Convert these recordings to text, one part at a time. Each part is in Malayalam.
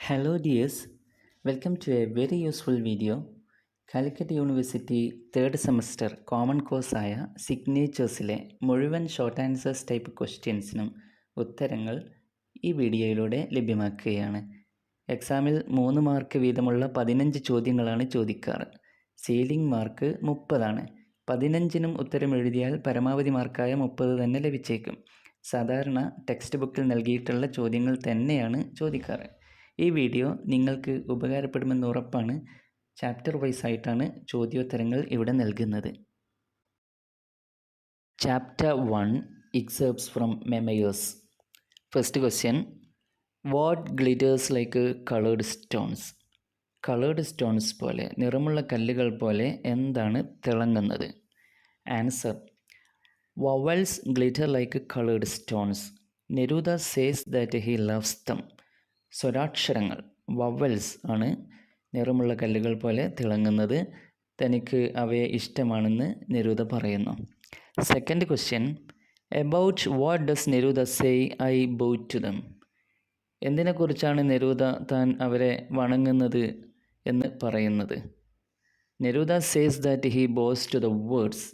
Hello dears, welcome to a very useful video. Calicut University third semester common course ആയ സിഗ്നേച്ചേഴ്സിലെ മുഴുവൻ ഷോർട്ട് ആൻസേഴ്സ് ടൈപ്പ് ക്വസ്റ്റ്യൻസിനും ഉത്തരങ്ങൾ ഈ വീഡിയോയിലൂടെ ലഭ്യമാക്കുകയാണ്. എക്സാമിൽ 3 മാർക്ക് വീതമുള്ള 15 ചോദ്യങ്ങളാണ് ചോദിക്കാറ്. Ceiling mark 30ആണ്. 15നും ഉത്തരം എഴുതിയാൽ പരമാവധി മാർക്കായ 30 തന്നെ ലഭിച്ചേക്കും. സാധാരണ ടെക്സ്റ്റ് ബുക്കിൽ നൽകിയിട്ടുള്ള ചോദ്യങ്ങൾ തന്നെയാണ് ചോദിക്കാറ്. ഈ വീഡിയോ നിങ്ങൾക്ക് ഉപകാരപ്പെടുമെന്ന് ഉറപ്പാണ്. ചാപ്റ്റർ വൈസ് ആയിട്ടാണ് ചോദ്യോത്തരങ്ങൾ ഇവിടെ നൽകുന്നത്. Chapter 1 excerpts from memoirs. First question, what glitters like coloured stones? Coloured stones പോലെ, നിറമുള്ള കല്ലുകൾ പോലെ എന്താണ് തിളങ്ങുന്നത്? Answer, vowels glitter like coloured stones. Neruda says that he loves them. സ്വരാക്ഷരങ്ങൾ വവൽസ് ആണ് നിറമുള്ള കല്ലുകൾ പോലെ തിളങ്ങുന്നത്. തനിക്ക് അവയെ ഇഷ്ടമാണെന്ന് നെരൂദ പറയുന്നു. Second question, about what does Neruda say I bow to them? എന്തിനെക്കുറിച്ചാണ് നെരൂദ താൻ അവരെ വണങ്ങുന്നത് എന്ന് പറയുന്നത്? Neruda says that he bows to the words.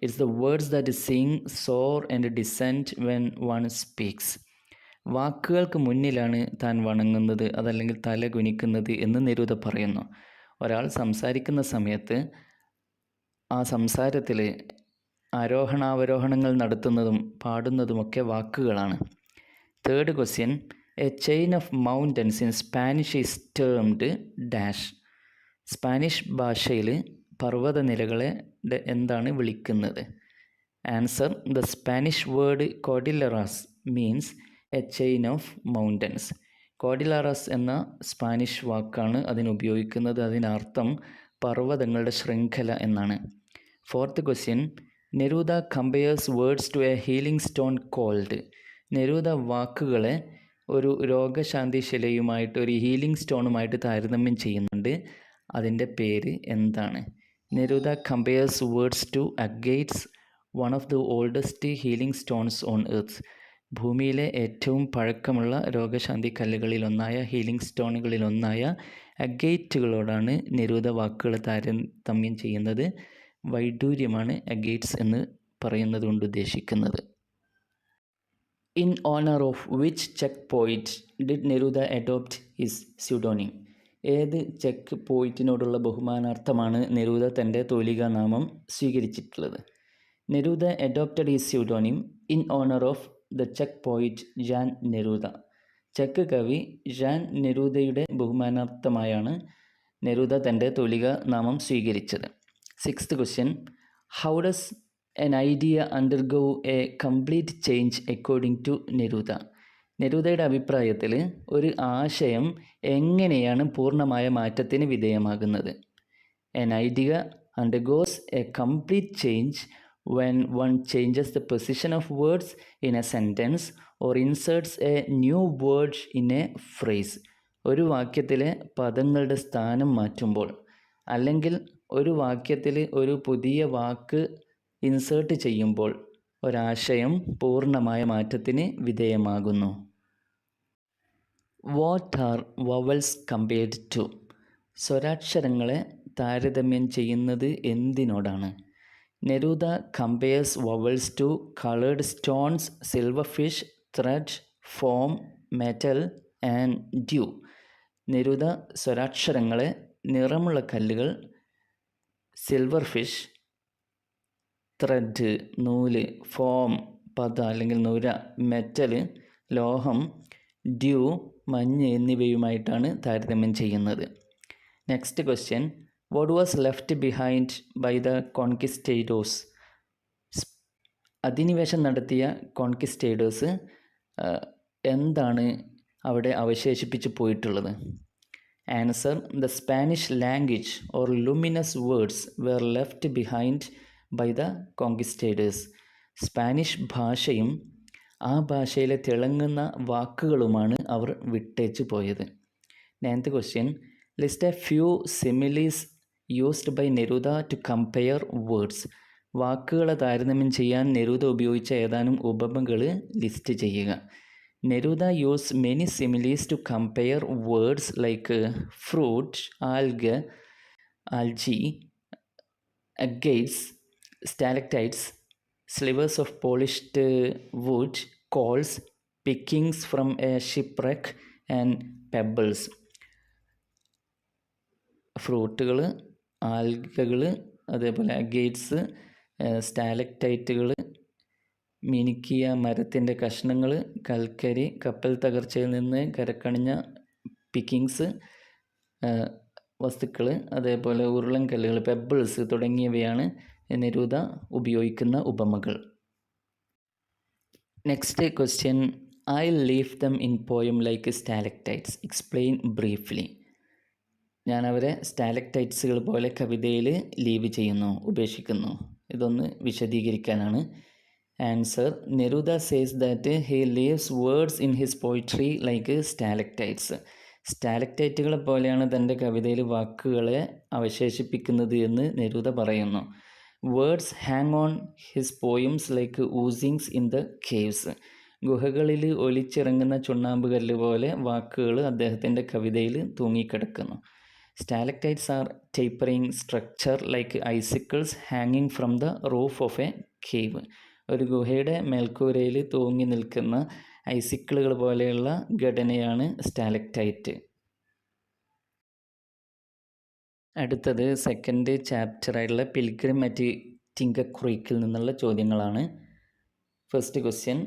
It's the words that sing, soar and descend when one speaks. വാക്കുകൾക്ക് മുന്നിലാണ് താൻ വണങ്ങുന്നത്, അതല്ലെങ്കിൽ തല കുനിക്കുന്നത് എന്ന് നെരൂദ പറയുന്നു. ഒരാൾ സംസാരിക്കുന്ന സമയത്ത് ആ സംസാരത്തിൽ ആരോഹണാവരോഹണങ്ങൾ നടത്തുന്നതും പാടുന്നതുമൊക്കെ വാക്കുകളാണ്. Third question, a chain of mountains in Spanish is termed dash. Spanish ഭാഷയിൽ പർവ്വതനിരകളെ എന്താണ് വിളിക്കുന്നത്? Answer, the Spanish word cordilleras means a chain of mountains. Cordilleras എന്ന സ്പാനിഷ് വാക്കാണ് അതിനുപയോഗിക്കുന്നത്. അതിനർത്ഥം പർവ്വതങ്ങളുടെ ശൃംഖല എന്നാണ്. Fourth question, Neruda compares words to a healing stone called. Neruda വാക്കുകളെ ഒരു രോഗശാന്തി ശിലയുമായിട്ട്, ഒരു ഹീലിംഗ് സ്റ്റോണുമായിട്ട് താരതമ്യം ചെയ്യുന്നുണ്ട്. അതിൻ്റെ പേര് എന്താണ്? Neruda compares words to agates, one of the oldest healing stones on earth. ഭൂമിയിലെ ഏറ്റവും പഴക്കമുള്ള രോഗശാന്തി കല്ലുകളിലൊന്നായ, ഹീലിംഗ് സ്റ്റോണുകളിലൊന്നായ അഗേറ്റുകളോടാണ് നെരൂദ വാക്കുകൾ താരതമ്യം ചെയ്യുന്നത്. വൈഡൂര്യമാണ് അഗേറ്റ്സ് എന്ന് പറയുന്നത് കൊണ്ട് ഉദ്ദേശിക്കുന്നത്. ഇൻ ഓണർ ഓഫ് വിച്ച് ചെക്ക് poet did Neruda adopt his pseudonym? ഏത് ചെക്ക് പോയിറ്റിനോടുള്ള ബഹുമാനാർത്ഥമാണ് നെരൂദ തൻ്റെ തൂലികാനാമം സ്വീകരിച്ചിട്ടുള്ളത്? Neruda adopted his pseudonym in honour of the ചെക്ക് പോയിറ്റ് ജാൻ നെരൂദ. ചെക്ക് കവി ജാൻ നെരൂദയുടെ ബഹുമാനാർത്ഥമായാണ് നെരൂദ തൻ്റെ തൂലിക നാമം സ്വീകരിച്ചത്. Sixth question, how does an idea undergo a complete change according to Neruda? നെരൂദയുടെ അഭിപ്രായത്തിൽ ഒരു ആശയം എങ്ങനെയാണ് പൂർണ്ണമായ മാറ്റത്തിന് വിധേയമാകുന്നത്? An idea undergoes a complete change when one changes the position of words in a sentence or inserts a new word in a phrase. ഒരു വാക്യത്തിലെ പദങ്ങളുടെ സ്ഥാനം മാറ്റുമ്പോൾ, അല്ലെങ്കിൽ ഒരു വാക്യത്തിൽ ഒരു പുതിയ വാക്ക് ഇൻസേർട്ട് ചെയ്യുമ്പോൾ ഒരാശയം പൂർണ്ണമായ മാറ്റത്തിന് വിധേയമാകുന്നു. What are vowels compared to? സ്വരാക്ഷരങ്ങളെ താരതമ്യം ചെയ്യുന്നത് എന്തിനോടാണ്? Neruda compares vowels to coloured stones, silver fish, thread, foam, metal and dew. Neruda സ്വരാക്ഷരങ്ങളെ നിറമുള്ള കല്ലുകൾ, സിൽവർ ഫിഷ്, ത്രെഡ് നൂല്, ഫോം പത അല്ലെങ്കിൽ നുര, മെറ്റൽ ലോഹം, ഡ്യൂ മഞ്ഞ് എന്നിവയുമായിട്ടാണ് താരതമ്യം ചെയ്യുന്നത്. Next question, what was left behind by the conquistadors? അധിനിവേശം നടത്തിയ കോൺക്വിസ്റ്റേഡേഴ്സ് എന്താണ് അവിടെ അവശേഷിപ്പിച്ച് പോയിട്ടുള്ളത്? Answer, the Spanish language or luminous words were left behind by the conquistadors. Spanish ഭാഷയും ആ ഭാഷയിലെ തിളങ്ങുന്ന വാക്കുകളുമാണ് അവർ വിട്ടേച്ചു പോയത്. Ninth question, list a few similes used by Neruda to compare words. വാക്കുകളെ താരതമ്യം ചെയ്യാൻ നെരൂദ ഉപയോഗിച്ച ഏതാനും ഉപമകൾ ലിസ്റ്റ് ചെയ്യുക. Neruda used many similes to compare words like fruit, algae, agates, stalactites, slivers of polished wood, coals, pickings from a shipwreck, and pebbles. ഫ്രൂട്ടുകൾ, ആൽഗകൾ, അതേപോലെ അഗേറ്റ്സ്, സ്റ്റാലക്ടൈറ്റുകൾ, മിനുക്കിയ മരത്തിൻ്റെ കഷ്ണങ്ങൾ, കൽക്കരി, കപ്പൽ തകർച്ചയിൽ നിന്ന് കരക്കണിഞ്ഞ പിക്കിങ്സ് വസ്തുക്കൾ, അതേപോലെ ഉരുളൻകല്ലുകൾ, പെബിൾസ് തുടങ്ങിയവയാണ് നെരൂദ ഉപയോഗിക്കുന്ന ഉപമകൾ. Next question, I leave them in poem like stalactites, explain briefly. ഞാൻ അവരെ സ്റ്റാലക്ടൈറ്റ്സുകൾ പോലെ കവിതയിൽ ലീവ് ചെയ്യുന്നു, ഉപേക്ഷിക്കുന്നു. ഇതൊന്ന് വിശദീകരിക്കാനാണ്. Answer, Neruda says that he leaves words in his poetry like stalactites. സ്റ്റാലക്ടൈറ്റുകളെ പോലെയാണ് തൻ്റെ കവിതയിൽ വാക്കുകളെ അവശേഷിപ്പിക്കുന്നത് എന്ന് നെരൂദ പറയുന്നു. Words hang on his poems like oozings in the caves. ഗുഹകളിൽ ഒലിച്ചിറങ്ങുന്ന ചുണ്ണാമ്പ് കല്ല് പോലെ വാക്കുകൾ അദ്ദേഹത്തിൻ്റെ കവിതയിൽ തൂങ്ങിക്കിടക്കുന്നു. Stalactites are tapering structure like icicles hanging from the roof of a cave. ഒരു ഗുഹയുടെ മേൽക്കൂരയിൽ തൂങ്ങി നിൽക്കുന്ന ഐസിക്കിളുകൾ പോലെയുള്ള ഘടനയാണ് സ്റ്റാലക്ടൈറ്റ്. അടുത്തത് സെക്കൻഡ് ചാപ്റ്ററായിട്ടുള്ള പിൽഗ്രിം അറ്റ് ടിങ്കക്രീക്കിൽ നിന്നുള്ള ചോദ്യങ്ങളാണ്. First question,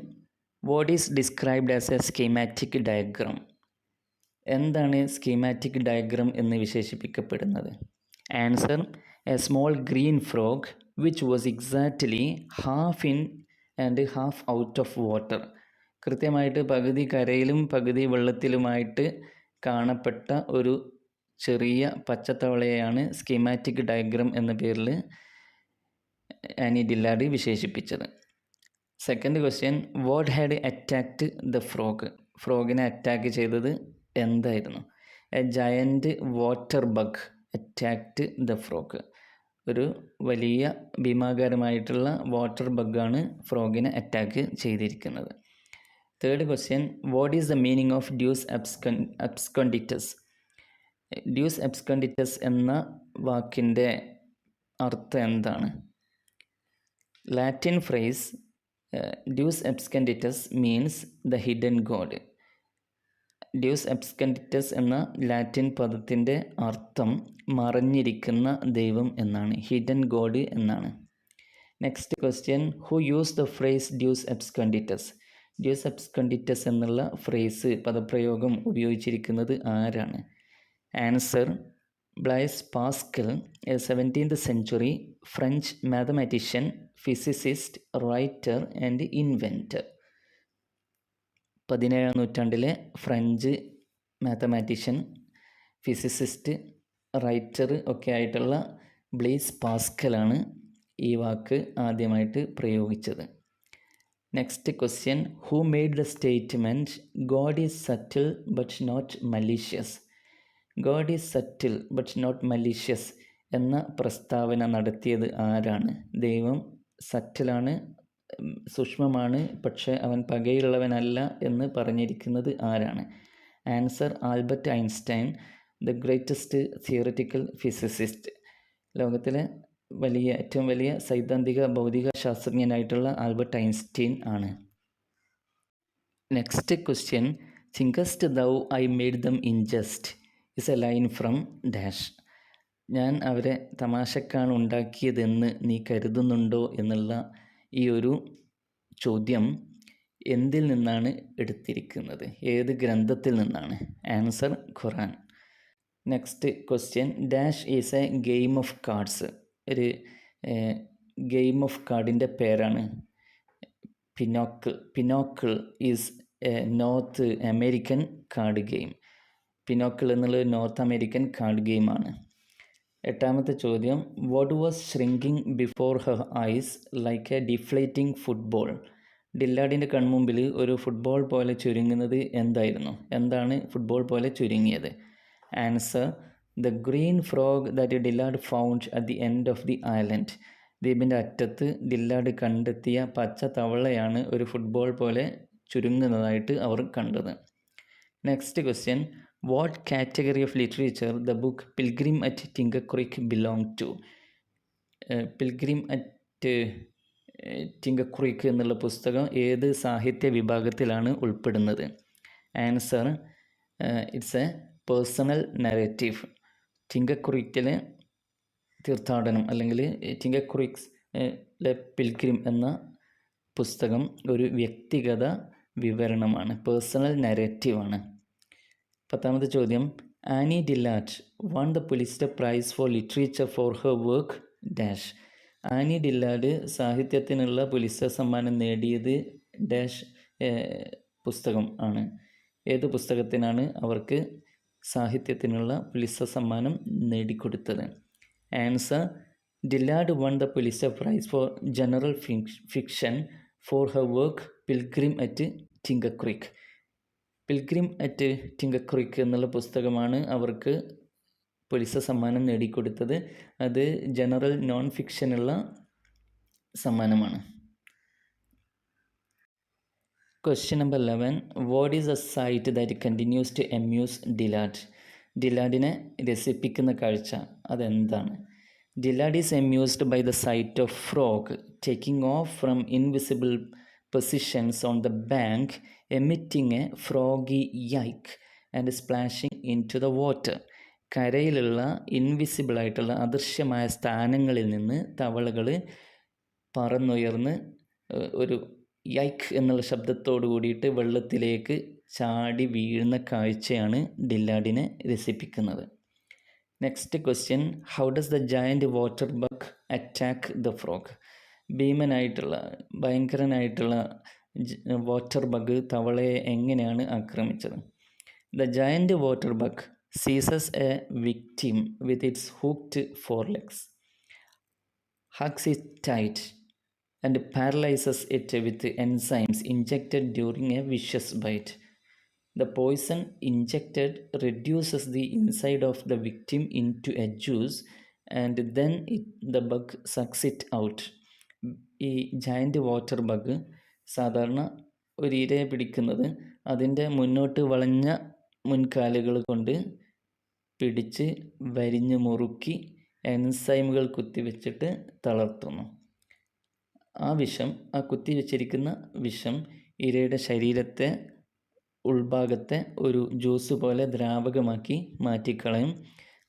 what is described as a schematic diagram? എന്താണ് സ്കീമാറ്റിക് ഡയഗ്രാം എന്ന് വിശേഷിപ്പിക്കപ്പെടുന്നത്? Answer, a small green frog which was exactly half in and half out of water. കൃത്യമായിട്ട് പകുതി കരയിലും പകുതി വെള്ളത്തിലുമായിട്ട് കാണപ്പെട്ട ഒരു ചെറിയ പച്ചത്തവളയെയാണ് സ്കീമാറ്റിക് ഡയഗ്രാം എന്ന പേരിൽ ആനി ഡില്ലാർഡ് വിശേഷിപ്പിച്ചത്. Second question, what had attacked the frog? ഫ്രോഗിനെ അറ്റാക്ക് ചെയ്തത് എന്തായിരുന്നു? A giant water bug attacked the frog. ഒരു വലിയ ഭീമാകാരമായിട്ടുള്ള വാട്ടർ ബഗ്ഗാണ് ഫ്രോഗിനെ അറ്റാക്ക് ചെയ്തിരിക്കുന്നത്. Third question, what is the meaning of deus absconditus? Deus absconditus എന്ന വാക്കിൻ്റെ അർത്ഥം എന്താണ്? Latin phrase deus absconditus means the hidden god. Deus absconditus എന്ന ലാറ്റിൻ പദത്തിൻ്റെ അർത്ഥം മറഞ്ഞിരിക്കുന്ന ദൈവം എന്നാണ്, ഹിഡൻ ഗോഡ് എന്നാണ്. Next question, who use the phrase deus absconditus? Deus absconditus എന്നുള്ള ഫ്രേസ്, പദപ്രയോഗം ഉപയോഗിച്ചിരിക്കുന്നത് ആരാണ്? Answer, Blaise Pascal, a 17th century French mathematician, physicist, writer and inventor. 17ാം നൂറ്റാണ്ടിലെ ഫ്രഞ്ച് മാത്തമാറ്റീഷ്യൻ, ഫിസിസിസ്റ്റ്, റൈറ്റർ ഒക്കെ ആയിട്ടുള്ള ബ്ലൈസ് പാസ്കലാണ് ഈ വാക്ക് ആദ്യമായിട്ട് പ്രയോഗിച്ചത്. Next question, who made the statement God is subtle but not malicious? God is subtle but not malicious എന്ന പ്രസ്താവന നടത്തിയത് ആരാണ്? ദൈവം സറ്റിലാണ്, സൂക്ഷ്മമാണ്, പക്ഷേ അവൻ പകയുള്ളവനല്ല എന്ന് പറഞ്ഞിരിക്കുന്നത് ആരാണ്? Answer, Albert Einstein, the greatest theoretical physicist. ലോകത്തിലെ ഏറ്റവും വലിയ സൈദ്ധാന്തിക ഭൗതിക ശാസ്ത്രജ്ഞനായിട്ടുള്ള ആൽബർട്ട് ഐൻസ്റ്റൈൻ ആണ്. Next question, thinkest thou I made them in jest is a line from dash. ഞാൻ അവരെ തമാശക്കാണ് ഉണ്ടാക്കിയതെന്ന് നീ കരുതുന്നുണ്ടോ എന്നുള്ള ഈ ഒരു ചോദ്യം എന്തിൽ നിന്നാണ് എടുത്തിരിക്കുന്നത്? ഏത് ഗ്രന്ഥത്തിൽ നിന്നാണ്? Answer, Quran. Next question, dash is a game of cards. ഒരു ഗെയിം ഓഫ് കാർഡിൻ്റെ പേരാണ് pinochle. Pinochle is a North American card game. Pinochle എന്നുള്ളത് നോർത്ത് അമേരിക്കൻ കാർഡ് ഗെയിമാണ്. എട്ടാമത്തെ ചോദ്യം, what was shrinking before her eyes like a deflating football? ഡില്ലാർഡിൻ്റെ കൺമുമ്പിൽ ഒരു ഫുട്ബോൾ പോലെ ചുരുങ്ങുന്നത് എന്തായിരുന്നു? എന്താണ് ഫുട്ബോൾ പോലെ ചുരുങ്ങിയത്? Answer, the green frog that Dillard found at the end of the island. ദ്വീപിൻ്റെ അറ്റത്ത് ഡില്ലാർഡ് കണ്ടെത്തിയ പച്ച തവളയാണ് ഒരു ഫുട്ബോൾ പോലെ ചുരുങ്ങുന്നതായിട്ട് അവർ കണ്ടത്. Next question, what category of literature the book Pilgrim at Tinker Creek belong to? Pilgrim at Tinker Creek എന്നുള്ള പുസ്തകം ഏത് സാഹിത്യ വിഭാഗത്തിലാണ് ഉൾപ്പെടുന്നത്? Answer, it's a personal narrative. Tinker ക്രീക്കിലെ തീർത്ഥാടനം അല്ലെങ്കിൽ ടിങ്കർ ക്രീക്സ് പിൽഗ്രിം എന്ന പുസ്തകം ഒരു വ്യക്തിഗത വിവരണമാണ്, പേഴ്സണൽ നരേറ്റീവാണ്. 10ാമത്തെ ചോദ്യം, Annie Dillard won the Pulitzer Prize for literature for her work dash. Annie Dillard സാഹിത്യത്തിനുള്ള പുലിറ്റ്സർ സമ്മാനം നേടിയത് ഡാഷ് പുസ്തകം ആണ്. ഏത് പുസ്തകത്തിനാണ് അവർക്ക് സാഹിത്യത്തിനുള്ള പുലിറ്റ്സർ സമ്മാനം നേടിക്കൊടുത്തത്? Answer, Dillard won the Pulitzer Prize for general fiction for her work Pilgrim at Tinker Creek. Pilgrim at Tinker Creek എന്നുള്ള പുസ്തകമാണ് അവർക്ക് പുലിറ്റ്സർ സമ്മാനം നേടിക്കൊടുത്തത്. അത് ജനറൽ നോൺ ഫിക്ഷനുള്ള സമ്മാനമാണ്. Question number 11, what is a sight that continues to amuse Dillard? ഡില്ലാഡിനെ രസിപ്പിക്കുന്ന കാഴ്ച അതെന്താണ്? Dillard is amused by the sight of frog taking off from invisible positions on the bank, emitting a froggy yike and splashing into the water. കരയിലുള്ള ഇൻവിസിബിളായിട്ടുള്ള അദൃശ്യമായ സ്ഥാനങ്ങളിൽ നിന്ന് തവളകൾ പറന്നുയർന്ന് ഒരു യൈക്ക് എന്നുള്ള ശബ്ദത്തോടു കൂടിയിട്ട് വെള്ളത്തിലേക്ക് ചാടി വീഴുന്ന കാഴ്ചയാണ് ഡില്ലാഡിനെ രസിപ്പിക്കുന്നത്. Next question, how does the giant water bug attack the frog? ഭീമനായിട്ടുള്ള ഭയങ്കരനായിട്ടുള്ള വാട്ടർ ബഗ് തവളയെ എങ്ങനെയാണ് ആക്രമിച്ചത്? The giant water bug seizes a victim with its hooked forelegs, hugs it tight, and paralyzes it with enzymes injected during a vicious bite. The poison injected reduces the inside of the victim into a juice, and then the bug sucks it out. ഈ ജയൻറ്റ് വാട്ടർ ബഗ് സാധാരണ ഒരു ഇരയെ പിടിക്കുന്നത് അതിൻ്റെ മുന്നോട്ട് വളഞ്ഞ മുൻകാലുകൾ കൊണ്ട് പിടിച്ച് വരിഞ്ഞ് മുറുക്കി എൻസൈമുകൾ കുത്തിവെച്ചിട്ട് തളർത്തുന്നു. ആ കുത്തിവെച്ചിരിക്കുന്ന വിഷം ഇരയുടെ ശരീരത്തെ ഉൾഭാഗത്തെ ഒരു ജ്യൂസ് പോലെ ദ്രാവകമാക്കി മാറ്റിക്കളയും.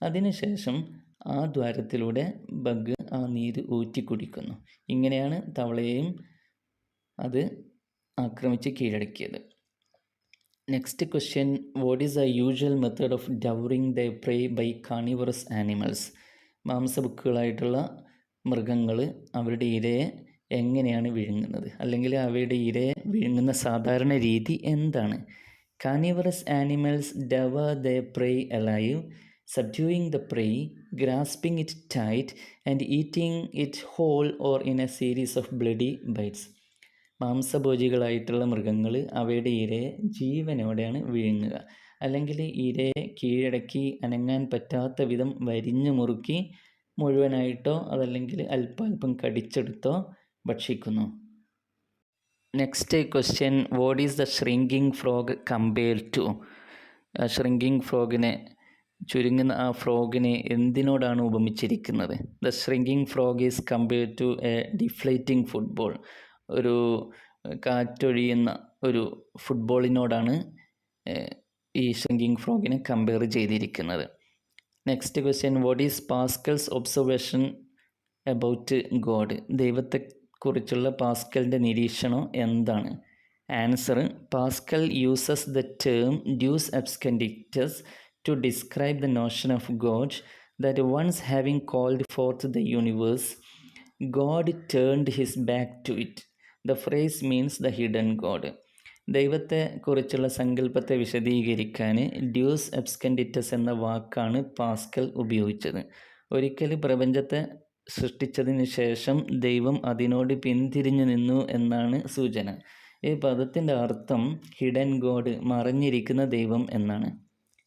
അതിനുശേഷം ആ ദ്വാരത്തിലൂടെ ബഗ് ആ നീര് ഊറ്റി കുടിക്കുന്നു. ഇങ്ങനെയാണ് തവളയെയും അത് ആക്രമിച്ച് കീഴടക്കിയത്. Next question, what is the usual method of devouring the prey by carnivorous animals? മാംസഭുക്കുകളായിട്ടുള്ള മൃഗങ്ങൾ അവരുടെ ഇരയെ എങ്ങനെയാണ് വിഴുങ്ങുന്നത്, അല്ലെങ്കിൽ അവയുടെ ഇരയെ വിഴുങ്ങുന്ന സാധാരണ രീതി എന്താണ്? Carnivorous animals devour the prey alive, subduing the prey, grasping it tight and eating it whole or in a series of bloody bites. മാംസഭോജികളായിട്ടുള്ള മൃഗങ്ങൾ അവയുടെ ഇരയെ ജീവനോടെയാണ് വിഴുങ്ങുക, അല്ലെങ്കിൽ ഇരയെ കീഴടക്കി അനങ്ങാൻ പറ്റാത്ത വിധം വരിഞ്ഞു മുറുക്കി മുഴുവനായിട്ടോ അതല്ലെങ്കിൽ അല്പാൽപ്പം കടിച്ചെടുത്തോ ഭക്ഷിക്കുന്നു. Next question, what is the shrinking frog compared to? Shrinking ഫ്രോഗിനെ ചുരുങ്ങുന്ന ആ ഫ്രോഗിനെ എന്തിനോടാണ് ഉപമിച്ചിരിക്കുന്നത്? The shrinking frog is compared to a deflating football. ഒരു കാറ്റൊഴിയുന്ന ഒരു ഫുട്ബോളിനോടാണ് ഈ ഷ്രിങ്കിങ് ഫ്രോഗിനെ കമ്പയർ ചെയ്തിരിക്കുന്നത്. Next question, what is Pascal's observation about God? ദൈവത്തെക്കുറിച്ചുള്ള പാസ്കലിൻ്റെ നിരീക്ഷണം എന്താണ്? Answer, Pascal uses the term deus absconditus to describe the notion of God that once having called forth the universe God turned his back to it. The phrase means the hidden God. ദൈവത്തെ കുറിച്ചുള്ള സങ്കല്പത്തെ വിശദീകരിക്കാൻ ഡ്യൂസ് അബ്സ്കൻഡിറ്റസ് എന്ന വാക്കാണ് പാസ്കൽ ഉപയോഗിച്ചത്. ഒരിക്കൽ പ്രപഞ്ചത്തെ സൃഷ്ടിച്ചതിന് ശേഷം ദൈവം അതിനോട് പിന്തിരിഞ്ഞു നിന്നു എന്നാണ് സൂചന. ഈ പദത്തിൻ്റെ അർത്ഥം ഹിഡൻ ഗോഡ്, മറഞ്ഞിരിക്കുന്ന ദൈവം എന്നാണ്.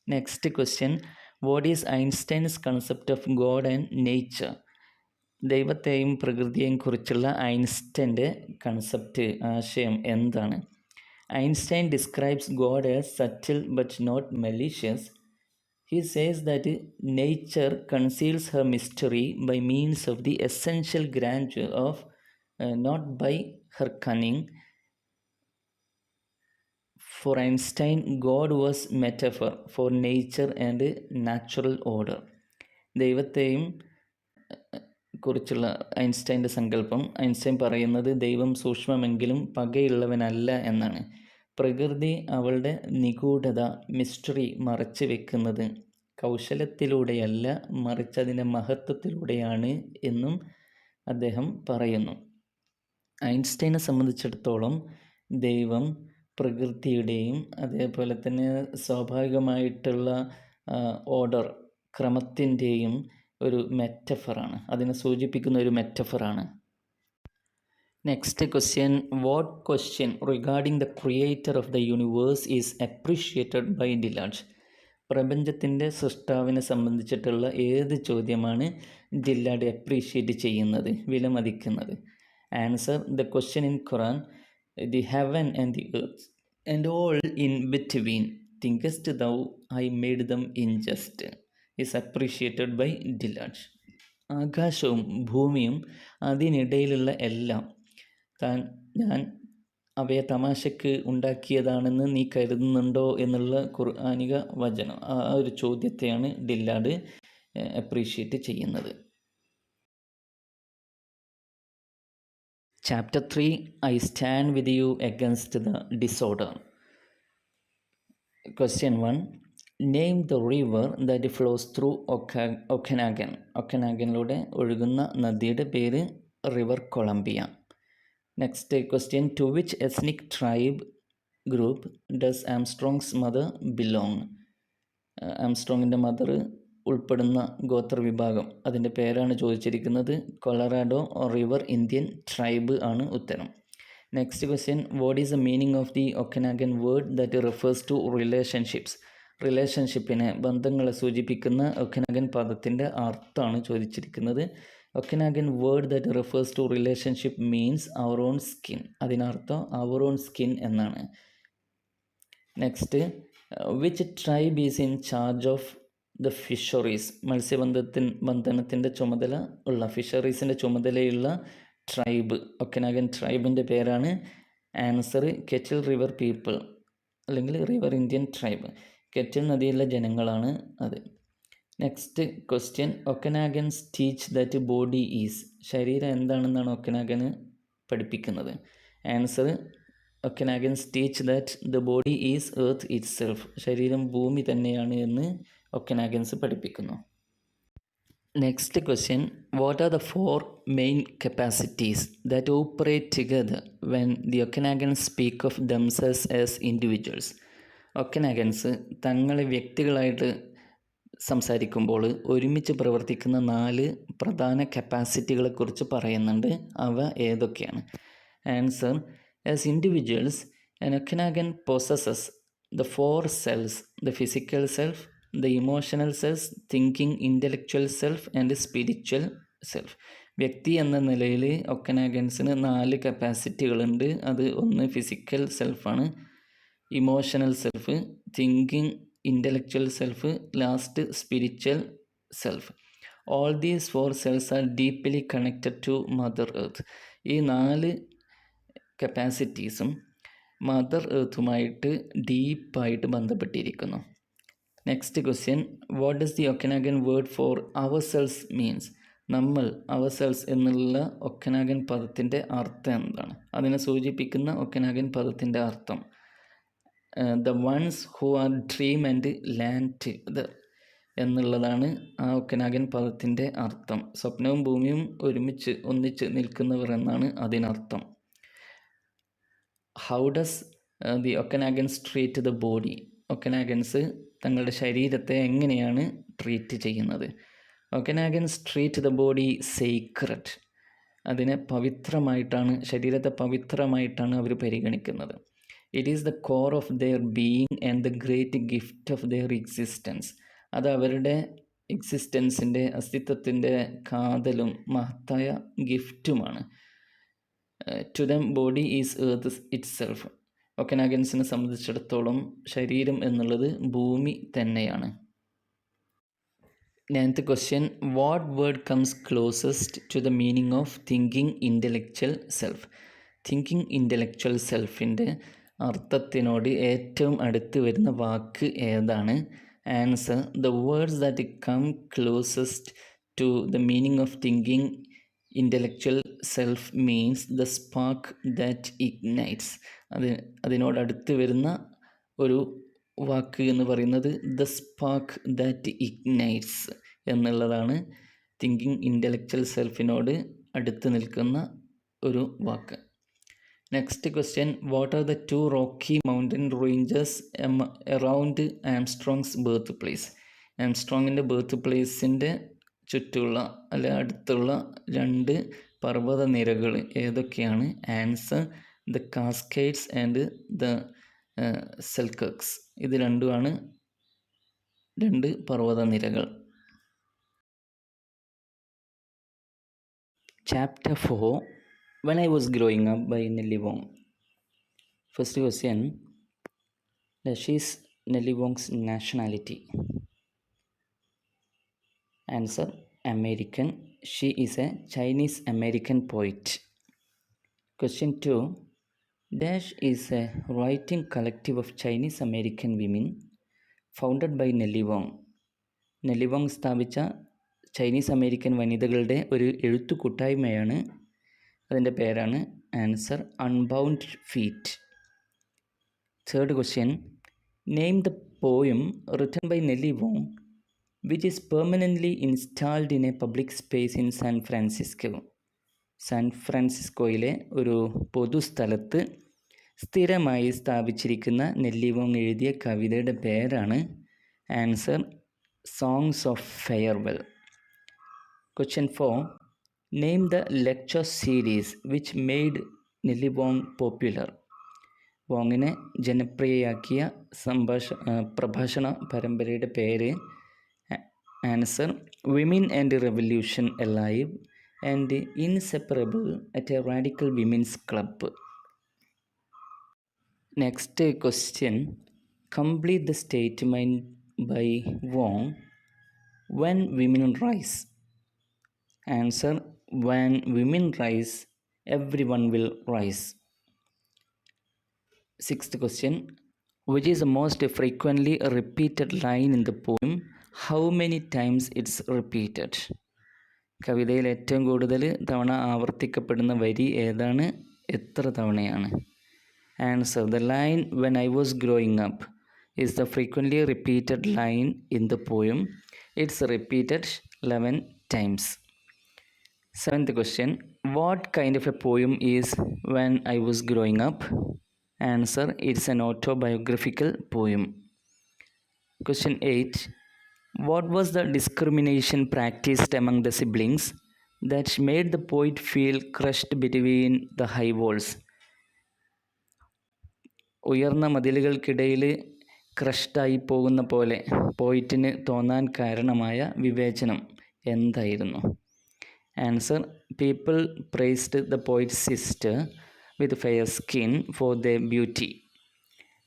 Next question, what is Einstein's concept of God and nature? ദൈവത്തെയും പ്രകൃതിയെയും കുറിച്ചുള്ള ഐൻസ്റ്റൈൻ്റെ കൺസെപ്റ്റ്, ആശയം എന്താണ്? Einstein describes God as subtle but not malicious. He says that nature conceals her mystery by means of the essential grandeur of, not by her cunning. For Einstein, God was metaphor for nature and natural order. ദൈവത്തെയും കുറിച്ചുള്ള ഐൻസ്റ്റൈൻ്റെ സങ്കല്പം, ഐൻസ്റ്റൈൻ പറയുന്നത് ദൈവം സൂക്ഷ്മമെങ്കിലും പകയുള്ളവനല്ല എന്നാണ്. പ്രകൃതി അവളുടെ നിഗൂഢത, മിസ്റ്ററി മറച്ചു വെക്കുന്നത് കൗശലത്തിലൂടെയല്ല, മറിച്ച് അതിൻ്റെ മഹത്വത്തിലൂടെയാണ് എന്നും അദ്ദേഹം പറയുന്നു. ഐൻസ്റ്റൈനെ സംബന്ധിച്ചിടത്തോളം ദൈവം പ്രകൃതിയുടെയും അതേപോലെ തന്നെ സ്വാഭാവികമായിട്ടുള്ള ഓർഡർ, ക്രമത്തിൻ്റെയും ഒരു മെറ്റഫറാണ്, അതിനെ സൂചിപ്പിക്കുന്ന ഒരു മെറ്റഫറാണ്. Next question, what question regarding the creator of the universe is appreciated by Dillard? പ്രപഞ്ചത്തിൻ്റെ സൃഷ്ടാവിനെ സംബന്ധിച്ചിട്ടുള്ള ഏത് ചോദ്യമാണ് ഡിലാർഡ് അപ്രീഷിയേറ്റ് ചെയ്യുന്നത്, വിലമതിക്കുന്നത്? Answer, the question in Quran, the heaven and the earth and all in between, thinkest thou I made them in jest, is appreciated by Dillard. ആകാശവും ഭൂമിയും അതിനിടയിലുള്ള എല്ലാം ഞാൻ അവയെ തമാശയ്ക്ക് ഉണ്ടാക്കിയതാണെന്ന് നീ കരുതുന്നുണ്ടോ എന്നുള്ള ഖുർആനിക വചനം, ആ ഒരു ചോദ്യത്തെയാണ് ഡിലാർഡ് അപ്രീഷിയേറ്റ് ചെയ്യുന്നത്. Chapter 3, I stand with you against the disorder. Question 1, name the river that flows through Okanagan. ഒക്കനാഗനിലൂടെ ഒഴുകുന്ന നദിയുടെ പേര് river Columbia. Next question, to which ethnic tribe group does Armstrong's mother belong? ആംസ്ട്രോങ്ങിൻ്റെ മദർ ഉൾപ്പെടുന്ന ഗോത്രവിഭാഗം, അതിൻ്റെ പേരാണ് ചോദിച്ചിരിക്കുന്നത്. കൊളറാഡോ റിവർ ഇന്ത്യൻ ട്രൈബ് ആണ് ഉത്തരം. Next question, what is the meaning of the Okanagan word that refers to relationships? റിലേഷൻഷിപ്പിനെ, ബന്ധങ്ങളെ സൂചിപ്പിക്കുന്ന ഒക്കനാഗൻ പദത്തിൻ്റെ അർത്ഥമാണ് ചോദിച്ചിരിക്കുന്നത്. Okanagan word that refers to relationship means our own skin. അതിനർത്ഥം അവർ ഓൺ സ്കിൻ എന്നാണ്. Next, which tribe is in charge of the fisheries? മത്സ്യബന്ധനത്തിൻ്റെ ചുമതല ഉള്ള, ഫിഷറീസിൻ്റെ ചുമതലയുള്ള ട്രൈബ്, ഒക്കനാഗൻ ട്രൈബിൻ്റെ പേരാണ്. ആൻസർ, കെറ്റിൽ റിവർ പീപ്പിൾ അല്ലെങ്കിൽ റിവർ ഇന്ത്യൻ ട്രൈബ്. കെറ്റിൽ നദിയിലെ ജനങ്ങളാണ് അത്. Next question, Okanagans teach that body is? ശരീരം എന്താണെന്നാണ് ഒക്കനാഗന് പഠിപ്പിക്കുന്നത്? Answer, Okanagans teach that the body is earth itself. ശരീരം ഭൂമി തന്നെയാണ് എന്ന് ഒക്കനാഗൻസ് പഠിപ്പിക്കുന്നു. Next question, what are the 4 main capacities that operate together when the Okanagans speak of themselves as individuals? Okanagans തങ്ങളെ വ്യക്തികളായിട്ട് സംസാരിക്കുമ്പോൾ ഒരുമിച്ച് പ്രവർത്തിക്കുന്ന 4 പ്രധാന കപ്പാസിറ്റികളെക്കുറിച്ച് പറയുന്നുണ്ട്. അവ ഏതൊക്കെയാണ്? Answer, as individuals an Okanagan possesses the 4 selves, the physical self, the emotional self, thinking intellectual self and spiritual self. വ്യക്തി എന്ന നിലയിൽ ഒക്കനാഗൻസിന് 4 കപ്പാസിറ്റികളുണ്ട്. അത് ഒന്ന് ഫിസിക്കൽ സെൽഫാണ്, emotional self, thinking intellectual self, last spiritual self. All these 4 selves are deeply connected to mother earth. ഈ 4 കപ്പാസിറ്റീസും മദർ എർത്തുമായിട്ട് ഡീപ്പായിട്ട് ബന്ധപ്പെട്ടിരിക്കുന്നു. Next question, what does the Okanagan word for ourselves means? നമ്മൾ, അവർ സെൽസ് എന്നുള്ള ഒക്കനാഗൻ പദത്തിൻ്റെ അർത്ഥം എന്താണ്? അതിനെ സൂചിപ്പിക്കുന്ന ഒക്കനാഗൻ പദത്തിൻ്റെ അർത്ഥം, the ones who are dream and land together എന്നുള്ളതാണ് ആ ഒക്കനാഗൻ പദത്തിൻ്റെ അർത്ഥം. സ്വപ്നവും ഭൂമിയും ഒന്നിച്ച് നിൽക്കുന്നവർ എന്നാണ് അതിനർത്ഥം. How does the Okanagans treat the body? Okanagans തങ്ങളുടെ ശരീരത്തെ എങ്ങനെയാണ് ട്രീറ്റ് ചെയ്യുന്നത്? Okanagans treat the body sacred. അതിനെ പവിത്രമായിട്ടാണ്, ശരീരത്തെ പവിത്രമായിട്ടാണ് അവർ പരിഗണിക്കുന്നത്. It is the core of their being and the great gift of their existence. അത് അവരുടെ എക്സിസ്റ്റൻസിൻ്റെ, അസ്തിത്വത്തിൻ്റെ കാതലും മഹത്തായ ഗിഫ്റ്റുമാണ്. To them body is earth itself. ഒക്കനാഗൻസിനെ സംബന്ധിച്ചിടത്തോളം ശരീരം എന്നുള്ളത് ഭൂമി തന്നെയാണ്. 9th question, what word comes closest to the meaning of thinking intellectual self? Thinking intellectual സെൽഫിൻ്റെ അർത്ഥത്തിനോട് ഏറ്റവും അടുത്ത് വരുന്ന വാക്ക് ഏതാണ്? Answer, the words that come closest to the meaning of thinking intellectual self means the spark that ignites. അതിനോടടുത്ത് വരുന്ന ഒരു വാക്ക് എന്ന് പറയുന്നത് ദ സ്പാർക്ക് ദാറ്റ് ഇഗ്നൈറ്റ്സ് എന്നുള്ളതാണ്. തിങ്കിങ് ഇൻ്റലക്ച്വൽ സെൽഫിനോട് അടുത്ത് നിൽക്കുന്ന ഒരു വാക്ക്. Next question, what are the 2 Rocky Mountain ranges around Armstrong's birth place? ആംസ്ട്രോങ്ങിൻ്റെ ബർത്ത് പ്ലേസിൻ്റെ ചുറ്റുള്ള അല്ലെ അടുത്തുള്ള 2 പർവ്വത നിരകൾ ഏതൊക്കെയാണ്? Answer, the Cascades and the Selkirks. ഇത് രണ്ടുമാണ് 2 പർവ്വത നിരകൾ. Chapter 4, When I Was Growing Up by Nelly Wong. First question, that is Nelly Wong's nationality. Answer, American. She is a Chinese American poet. Question 2, Dash is a writing collective of Chinese American women founded by Nelly Wong. Nelly Wong സ്ഥാപിച്ച ചൈനീസ് അമേരിക്കൻ വനിതകളുടെ ഒരു എഴുത്തു കൂട്ടായ്മയാണ്. അതിൻ്റെ പേരാണ് answer, Unbound Feet. Third question, name the poem written by Nelly Wong which is permanently installed in a public space in San Francisco. സാൻ ഫ്രാൻസിസ്കോയിലെ ഒരു പൊതുസ്ഥലത്ത് സ്ഥിരമായി സ്ഥാപിച്ചിരിക്കുന്ന നെല്ലി വോങ് എഴുതിയ കവിതയുടെ പേരാണ് answer, Songs of Farewell. Question 4, name the lecture series which made Nelly Wong popular. വോങ്ങിനെ ജനപ്രിയയാക്കിയ പ്രഭാഷണ പരമ്പരയുടെ പേര് answer, women and revolution alive and inseparable at A radical women's club. Next question, complete the statement by Wong, when women rise. Answer, when women rise, everyone will rise. Sixth question, which is the most frequently repeated line in the poem? How many times it's repeated? കവിതയിൽ ഏറ്റവും കൂടുതൽ തവണ ആവർത്തിക്കപ്പെടുന്ന വരി ഏതാണ്? എത്ര തവണയാണ്? Answer, the line when I was growing up is the frequently repeated line in the poem. It's repeated 11 times. Seventh question, what kind of a poem is When I Was Growing Up? Answer, it's an autobiographical poem. Question 8, what was the discrimination practiced among the siblings that made the poet feel crushed between the high walls? ഉയർന്ന മതിലുകൾക്കിടയിൽ ക്രഷ്ഡായി പോകുന്ന പോലെ പോയിറ്റിന് തോന്നാൻ കാരണമായ വിവേചനം എന്തായിരുന്നു? Answer, people prized the poet's sister with fair skin for the beauty.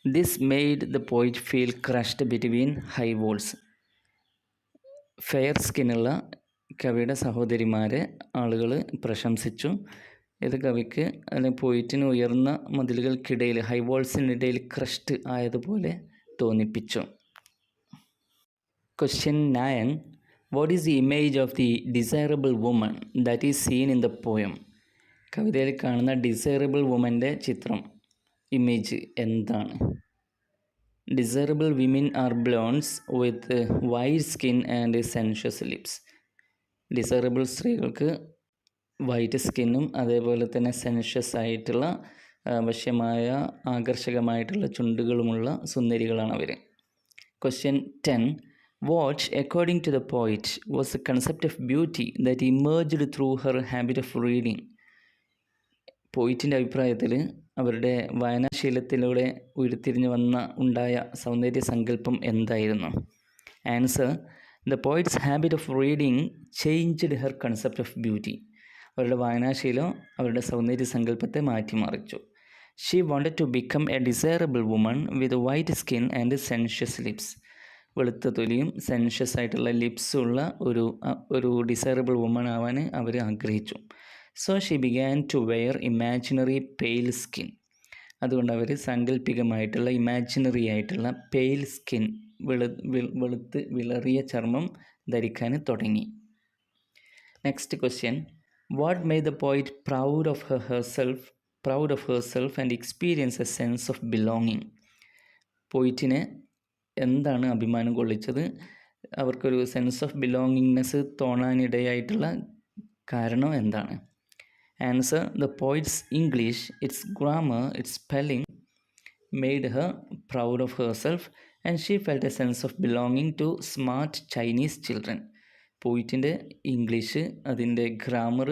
This made the poet feel crushed between high walls. Fair സ്കിന്നുള്ള കവിയുടെ സഹോദരിമാരെ ആളുകൾ പ്രശംസിച്ചു. ഇത് കവിക്ക് അല്ലെങ്കിൽ പോയിറ്റിന് ഉയർന്ന മതിലുകൾക്കിടയിൽ ഹൈ വോൾസിനിടയിൽ ക്രഷ്ഡ് ആയതുപോലെ തോന്നിപ്പിച്ചു. Question 9, what is the image of the desirable woman that is seen in the poem? കവിതയിൽ കാണുന്ന ഡിസൈറബിൾ വുമൻ്റെ ചിത്രം, ഇമേജ് എന്താണ്? Desirable women are blondes with white skin and sensuous lips. Desirable സ്ത്രീകൾക്ക് വൈറ്റ് സ്കിന്നും അതേപോലെ തന്നെ സെൻഷ്യസ് ആയിട്ടുള്ള വശ്യമായ ആകർഷകമായിട്ടുള്ള ചുണ്ടുകളുമുള്ള സുന്ദരികളാണ് അവർ. Question 10, what according to the poet was the concept of beauty that emerged through her habit of reading? പോയിറ്റിൻ്റെ അഭിപ്രായത്തിൽ അവരുടെ വായനാശീലത്തിലൂടെ ഉരുത്തിരിഞ്ഞു ഉണ്ടായ സൗന്ദര്യ സങ്കല്പം എന്തായിരുന്നു? Answer, the poet's habit of reading changed her concept of beauty. അവരുടെ വായനാശീലം അവരുടെ സൗന്ദര്യ സങ്കല്പത്തെ മാറ്റിമറിച്ചു. She wanted to become a desirable woman with white skin and sensuous lips. വെളുത്ത തൊലിയും സെൻഷ്യസ് ആയിട്ടുള്ള ലിപ്സും ഉള്ള ഒരു ഡിസൈറബിൾ വുമൺ ആവാൻ അവർ ആഗ്രഹിച്ചു. So she began to wear imaginary pale skin. അതുകൊണ്ട് അവർ സാങ്കല്പികമായിട്ടുള്ള ഇമാജിനറി ആയിട്ടുള്ള പെയിൽ സ്കിൻ, വെളുത്ത് വിളറിയ ചർമ്മം ധരിക്കാൻ തുടങ്ങി. Next question, what made the poet proud of herself and experience a sense of belonging. പോയിറ്റിനെ എന്താണ് അഭിമാനം കൊള്ളിച്ചത്, അവർക്കൊരു സെൻസ് ഓഫ് ബിലോങ്ങിങ്നെസ് തോന്നാനിടയായിട്ടുള്ള കാരണം എന്താണ്? Answer, the poets English, it's grammar, it's spelling made her proud of herself and she felt a sense of belonging to smart Chinese children. പോയിറ്റിൻ്റെ ഇംഗ്ലീഷ്, അതിൻ്റെ ഗ്രാമർ,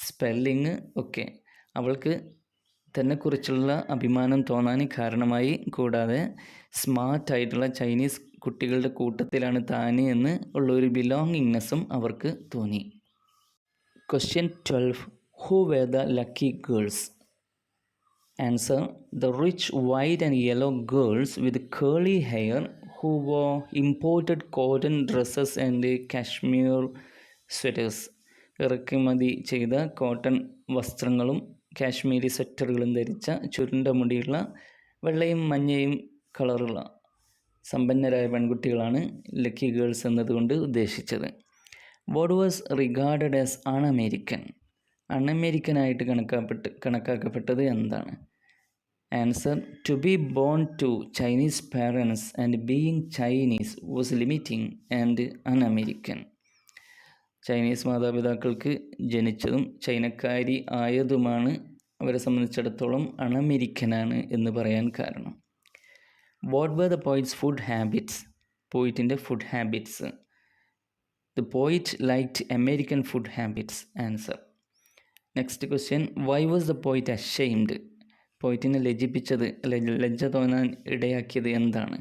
സ്പെല്ലിങ് ഒക്കെ അവൾക്ക് തന്നെക്കുറിച്ചുള്ള അഭിമാനം തോന്നാൻ കാരണമായി. കൂടാതെ സ്മാർട്ടായിട്ടുള്ള ചൈനീസ് കുട്ടികളുടെ കൂട്ടത്തിലാണ് താൻ എന്ന് ഉള്ളൊരു ബിലോങ്ങിങ്നെസ്സും അവർക്ക് തോന്നി. Question 12, who were the lucky girls? Answer, the rich white and yellow girls with curly hair who wore imported cotton dresses and cashmere sweaters. ഇറക്കുമതി ചെയ്ത കോട്ടൺ വസ്ത്രങ്ങളും കാശ്മീരി സ്വെറ്ററുകളും ധരിച്ച ചുരുണ്ട മുടിയുള്ള വെള്ളയും മഞ്ഞയും കളറുള്ള സമ്പന്നരായ പെൺകുട്ടികളാണ് ലക്കി ഗേൾസ് എന്നതുകൊണ്ട് ഉദ്ദേശിച്ചത്. വാട്ട് വാസ് റിഗാർഡഡ് ആസ് അൺഅമേരിക്കനായിട്ട് കണക്കാക്കപ്പെട്ടത് എന്താണ്? Answer, to be born to Chinese parents and being Chinese was limiting and un-American. Chinese മാതാപിതാക്കൾക്ക് ജനിച്ചതും ചൈനക്കാരി ആയതുമാണ് അവരെ സംബന്ധിച്ചിടത്തോളം അൺഅമേരിക്കനാണ് എന്ന് പറയാൻ കാരണം. What were the poet's food habits? പോയിറ്റിൻ്റെ food habits. The poet liked American food habits. Answer. Next question, why was the poet ashamed? പോയിറ്റിനെ ലജ്ജ തോന്നാൻ ഇടയാക്കിയത് എന്താണ്?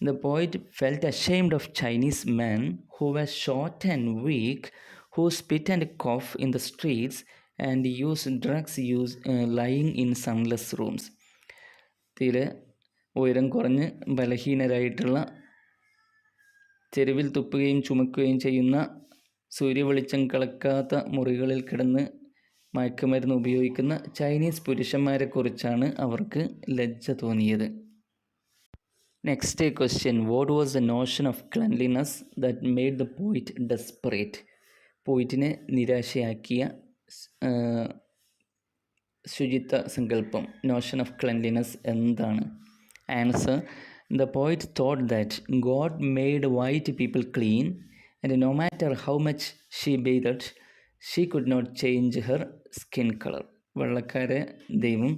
The poet felt ashamed of Chinese men who were short and weak, who spit and cough in the streets and use drugs lying in sunless rooms. തീരെ ഉയരം കുറഞ്ഞ് ബലഹീനരായിട്ടുള്ള, തെരുവിൽ തുപ്പുകയും ചുമക്കുകയും ചെയ്യുന്ന, സൂര്യവെളിച്ചം കളക്കാത്ത മുറികളിൽ കിടന്ന് മയക്കുമരുന്ന് ഉപയോഗിക്കുന്ന ചൈനീസ് പുരുഷന്മാരെക്കുറിച്ചാണ് അവർക്ക് ലജ്ജ തോന്നിയത്. Next question, what was the notion of cleanliness that made the poet desperate? പോയിറ്റിനെ നിരാശയാക്കിയ ശുചിത്വ സങ്കല്പം, നോഷൻ ഓഫ് ക്ലെൻലിനെസ് എന്താണ്? Answer, the poet thought that God made white people clean and no matter how much she bathed she could not change her skin colour. വെള്ളക്കാരെ ദൈവം,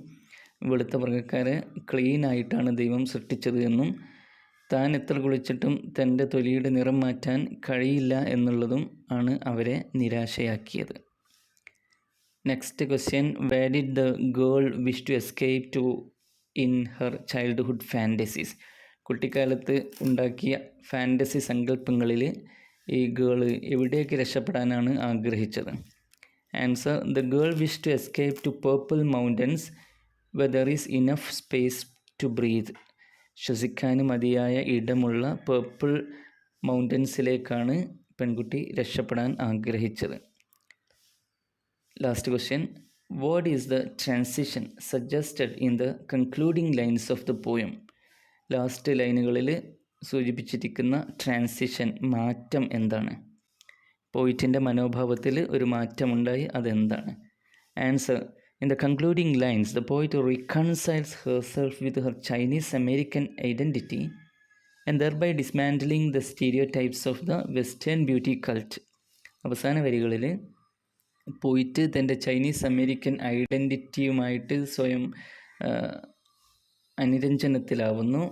വെളുത്ത വർഗ്ഗക്കാരെ ക്ലീനായിട്ടാണ് ദൈവം സൃഷ്ടിച്ചത് എന്നും താൻ എത്ര കുളിച്ചിട്ടും തൻ്റെ തൊലിയുടെ നിറം മാറ്റാൻ കഴിയില്ല എന്നുള്ളതും ആണ് അവരെ നിരാശയാക്കിയത്. Next question, where did the girl wish to escape ടു ഇൻ ഹെർ ചൈൽഡ്ഹുഡ് ഫാൻറ്റസീസ്? കുട്ടിക്കാലത്ത് ഉണ്ടാക്കിയ ഫാൻറ്റസി സങ്കല്പങ്ങളിൽ ഈ ഗേള് എവിടേക്ക് രക്ഷപ്പെടാനാണ് ആഗ്രഹിച്ചത്? Answer, the girl wish to escape to purple mountains where there is enough space to breathe. ശ്വസിക്കാൻ മതിയായ ഇടമുള്ള പേർപ്പിൾ മൗണ്ടൻസിലേക്കാണ് പെൺകുട്ടി രക്ഷപ്പെടാൻ ആഗ്രഹിച്ചത്. Last question, what is the transition suggested in the concluding lines of the poem? Last ലൈനുകളിൽ സൂചിപ്പിച്ചിരിക്കുന്ന ട്രാൻസിഷൻ, മാറ്റം എന്താണ്? പോയിറ്റിൻ്റെ മനോഭാവത്തിൽ ഒരു മാറ്റമുണ്ടായി, അതെന്താണ്? Answer, in the concluding lines, the poet reconciles herself with her Chinese-American identity and thereby dismantling the stereotypes of the Western beauty cult. അവസാന വരികളിൽ പോയിട്ട് തൻ്റെ ചൈനീസ് അമേരിക്കൻ ഐഡൻറ്റിറ്റിയുമായിട്ട് സ്വയം അനുരഞ്ജനത്തിലാവുന്നു,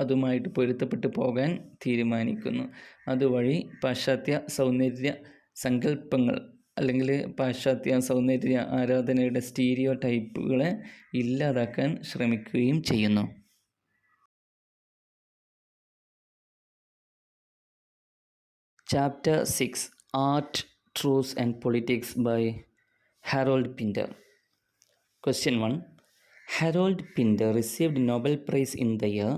അതുമായിട്ട് പൊരുത്തപ്പെട്ടു പോകാൻ തീരുമാനിക്കുന്നു. അതുവഴി പാശ്ചാത്യ സൗന്ദര്യ സങ്കല്പങ്ങൾ അല്ലെങ്കിൽ പാശ്ചാത്യ സൗന്ദര്യ ആരാധനയുടെ സ്റ്റീരിയോ ടൈപ്പുകളെ ഇല്ലാതാക്കാൻ ശ്രമിക്കുകയും ചെയ്യുന്നു. Chapter 6, art, truths and politics by Harold Pinter. Question 1, Harold Pinter received Nobel Prize in the year?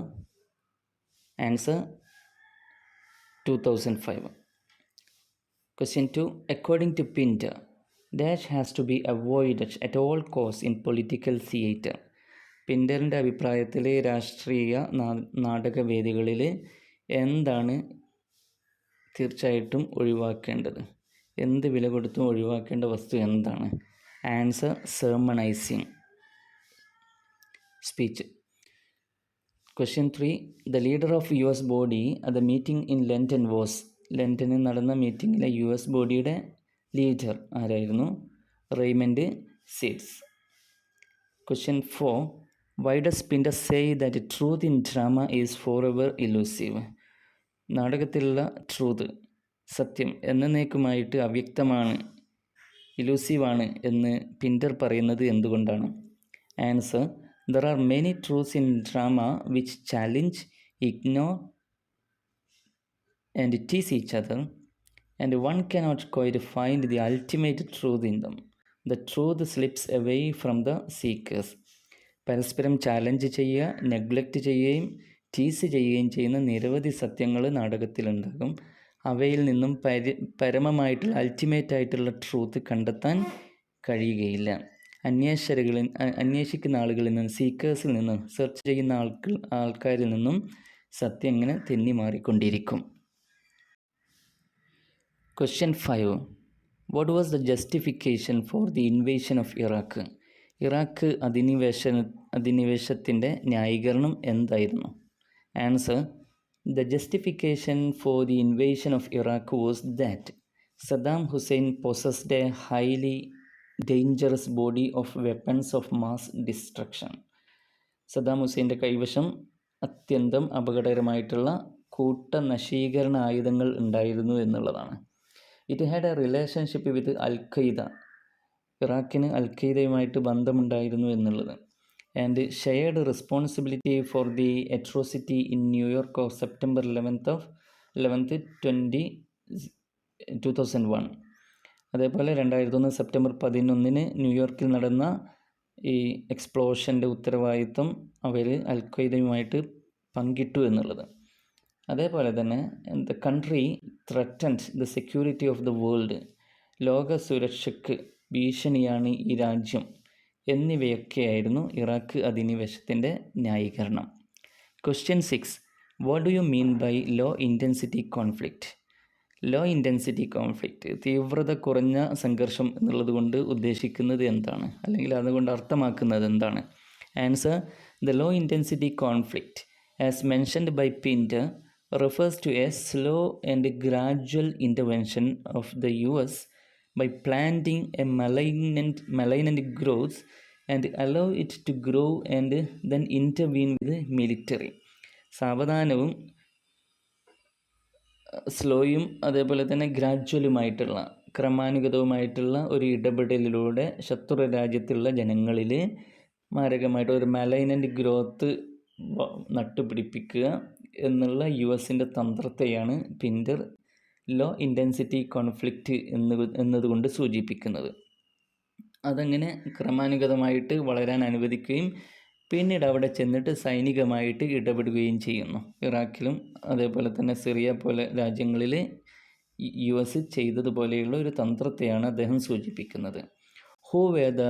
Answer 2005. Question 2. According to Pinter, dash has to be avoided at all costs in political theatre. പിൻ്ററിൻ്റെ അഭിപ്രായത്തിൽ രാഷ്ട്രീയ നാടകവേദികളിൽ എന്താണ് തീർച്ചയായിട്ടും ഒഴിവാക്കേണ്ടത്? എന്ത് വില കൊടുത്തും ഒഴിവാക്കേണ്ട വസ്തു എന്താണ്? Answer sermonising speech. Question 3. The leader of US body at the meeting in London was? ലണ്ടനിൽ നടന്ന മീറ്റിങ്ങിലെ US ബോഡിയുടെ ലീഡർ ആരായിരുന്നു? Raymond seeds. Question 4. Why does Pinter say that truth in drama is forever elusive? നാടകത്തിലുള്ള ട്രൂത്ത്, സത്യം എന്നേക്കുമായിട്ട് അവ്യക്തമാണ്, ഇലൂസീവാണ് എന്ന് പിൻ്റർ പറയുന്നത് എന്തുകൊണ്ടാണ്? Answer There are many truths in drama which challenge, ignore and tease each other, and one cannot quite find the ultimate truth in them. The truth slips away from the seekers. പരസ്പരം ചാലഞ്ച് ചെയ്യുക, നെഗ്ലക്റ്റ് ചെയ്യുകയും ടീസ് ചെയ്യുകയും ചെയ്യുന്ന നിരവധി സത്യങ്ങൾ നാടകത്തിലുണ്ടാകും. അവയിൽ നിന്നും പരമമായിട്ടുള്ള അൾട്ടിമേറ്റായിട്ടുള്ള ട്രൂത്ത് കണ്ടെത്താൻ കഴിയുകയില്ല. അന്വേഷിക്കുന്ന ആളുകളിൽ നിന്ന്, സീക്കേഴ്സിൽ നിന്നും, സെർച്ച് ചെയ്യുന്ന ആൾക്കാരിൽ നിന്നും സത്യം ഇങ്ങനെ തെന്നി മാറിക്കൊണ്ടിരിക്കും. Question 5. What was the justification for the invasion of Iraq? Iraq അധിനിവേശത്തിൻ്റെ ന്യായീകരണം എന്തായിരുന്നു? Answer The justification for the invasion of Iraq was that Saddam Hussein possessed a highly dangerous body of weapons of mass destruction. Saddam ഹുസൈൻ്റെ കൈവശം അത്യന്തം അപകടകരമായിട്ടുള്ള കൂട്ടനശീകരണ ആയുധങ്ങൾ ഉണ്ടായിരുന്നു എന്നുള്ളതാണ്. It had a relationship with al-Qaeda. ഇറാഖിന് അൽ-ഖയ്ദയുമായിട്ട് ബന്ധമുണ്ടായിരുന്നു എന്നുള്ളത്. And shared responsibility for the atrocity in New York of September 11th 2001. അതേപോലെ 2001 സെപ്റ്റംബർ 11 ന്യൂയോർക്കിൽ നടന്ന ഈ എക്സ്പ്ലോഷൻ്റെ ഉത്തരവാദിത്വം അവർ അൽ-ഖയ്ദയുമായിട്ട് പങ്കിട്ടു എന്നുള്ളത്. അതേപോലെ തന്നെ the country threatened the security of the world. ലോക സുരക്ഷയ്ക്ക് ഭീഷണിയാണ് ഈ രാജ്യം എന്നിവയൊക്കെയായിരുന്നു ഇറാഖ് അധിനിവേശത്തിൻ്റെ ന്യായീകരണം. Question 6. What do you mean by low intensity conflict? Low intensity conflict, തീവ്രത കുറഞ്ഞ സംഘർഷം എന്നുള്ളത് കൊണ്ട് ഉദ്ദേശിക്കുന്നത് എന്താണ്, അല്ലെങ്കിൽ അതുകൊണ്ട് അർത്ഥമാക്കുന്നത് എന്താണ്? Answer the low intensity conflict as mentioned by Pinter refers to a slow and gradual intervention of the US by planting a malignant growth and allow it to grow and then intervene with military. സാവധാനവും സ്ലോയും അതേപോലെ തന്നെ ഗ്രാജ്വലുമായിട്ടുള്ള ക്രമാനുഗതവുമായിട്ടുള്ള ഒരു ഇടപെടലിലൂടെ ശത്രു രാജ്യത്തുള്ള ജനങ്ങളിൽ മാരകമായിട്ട് ഒരു മലൈനൻ്റ് ഗ്രോത്ത് നട്ടുപിടിപ്പിക്കുക എന്നുള്ള US-ൻ്റെ തന്ത്രത്തെയാണ് പിൻ്റർ ലോ ഇൻറ്റൻസിറ്റി കോൺഫ്ലിക്റ്റ് എന്നതുകൊണ്ട് സൂചിപ്പിക്കുന്നത്. അതങ്ങനെ ക്രമാനുഗതമായിട്ട് വളരാൻ അനുവദിക്കുകയും പിന്നീട് അവിടെ ചെന്നിട്ട് സൈനികമായിട്ട് ഇടപെടുകയും ചെയ്യുന്നു. ഇറാഖിലും അതേപോലെ തന്നെ സിറിയ പോലെ രാജ്യങ്ങളിൽ US ചെയ്തതുപോലെയുള്ള ഒരു തന്ത്രത്തെയാണ് അദ്ദേഹം സൂചിപ്പിക്കുന്നത്. Who were the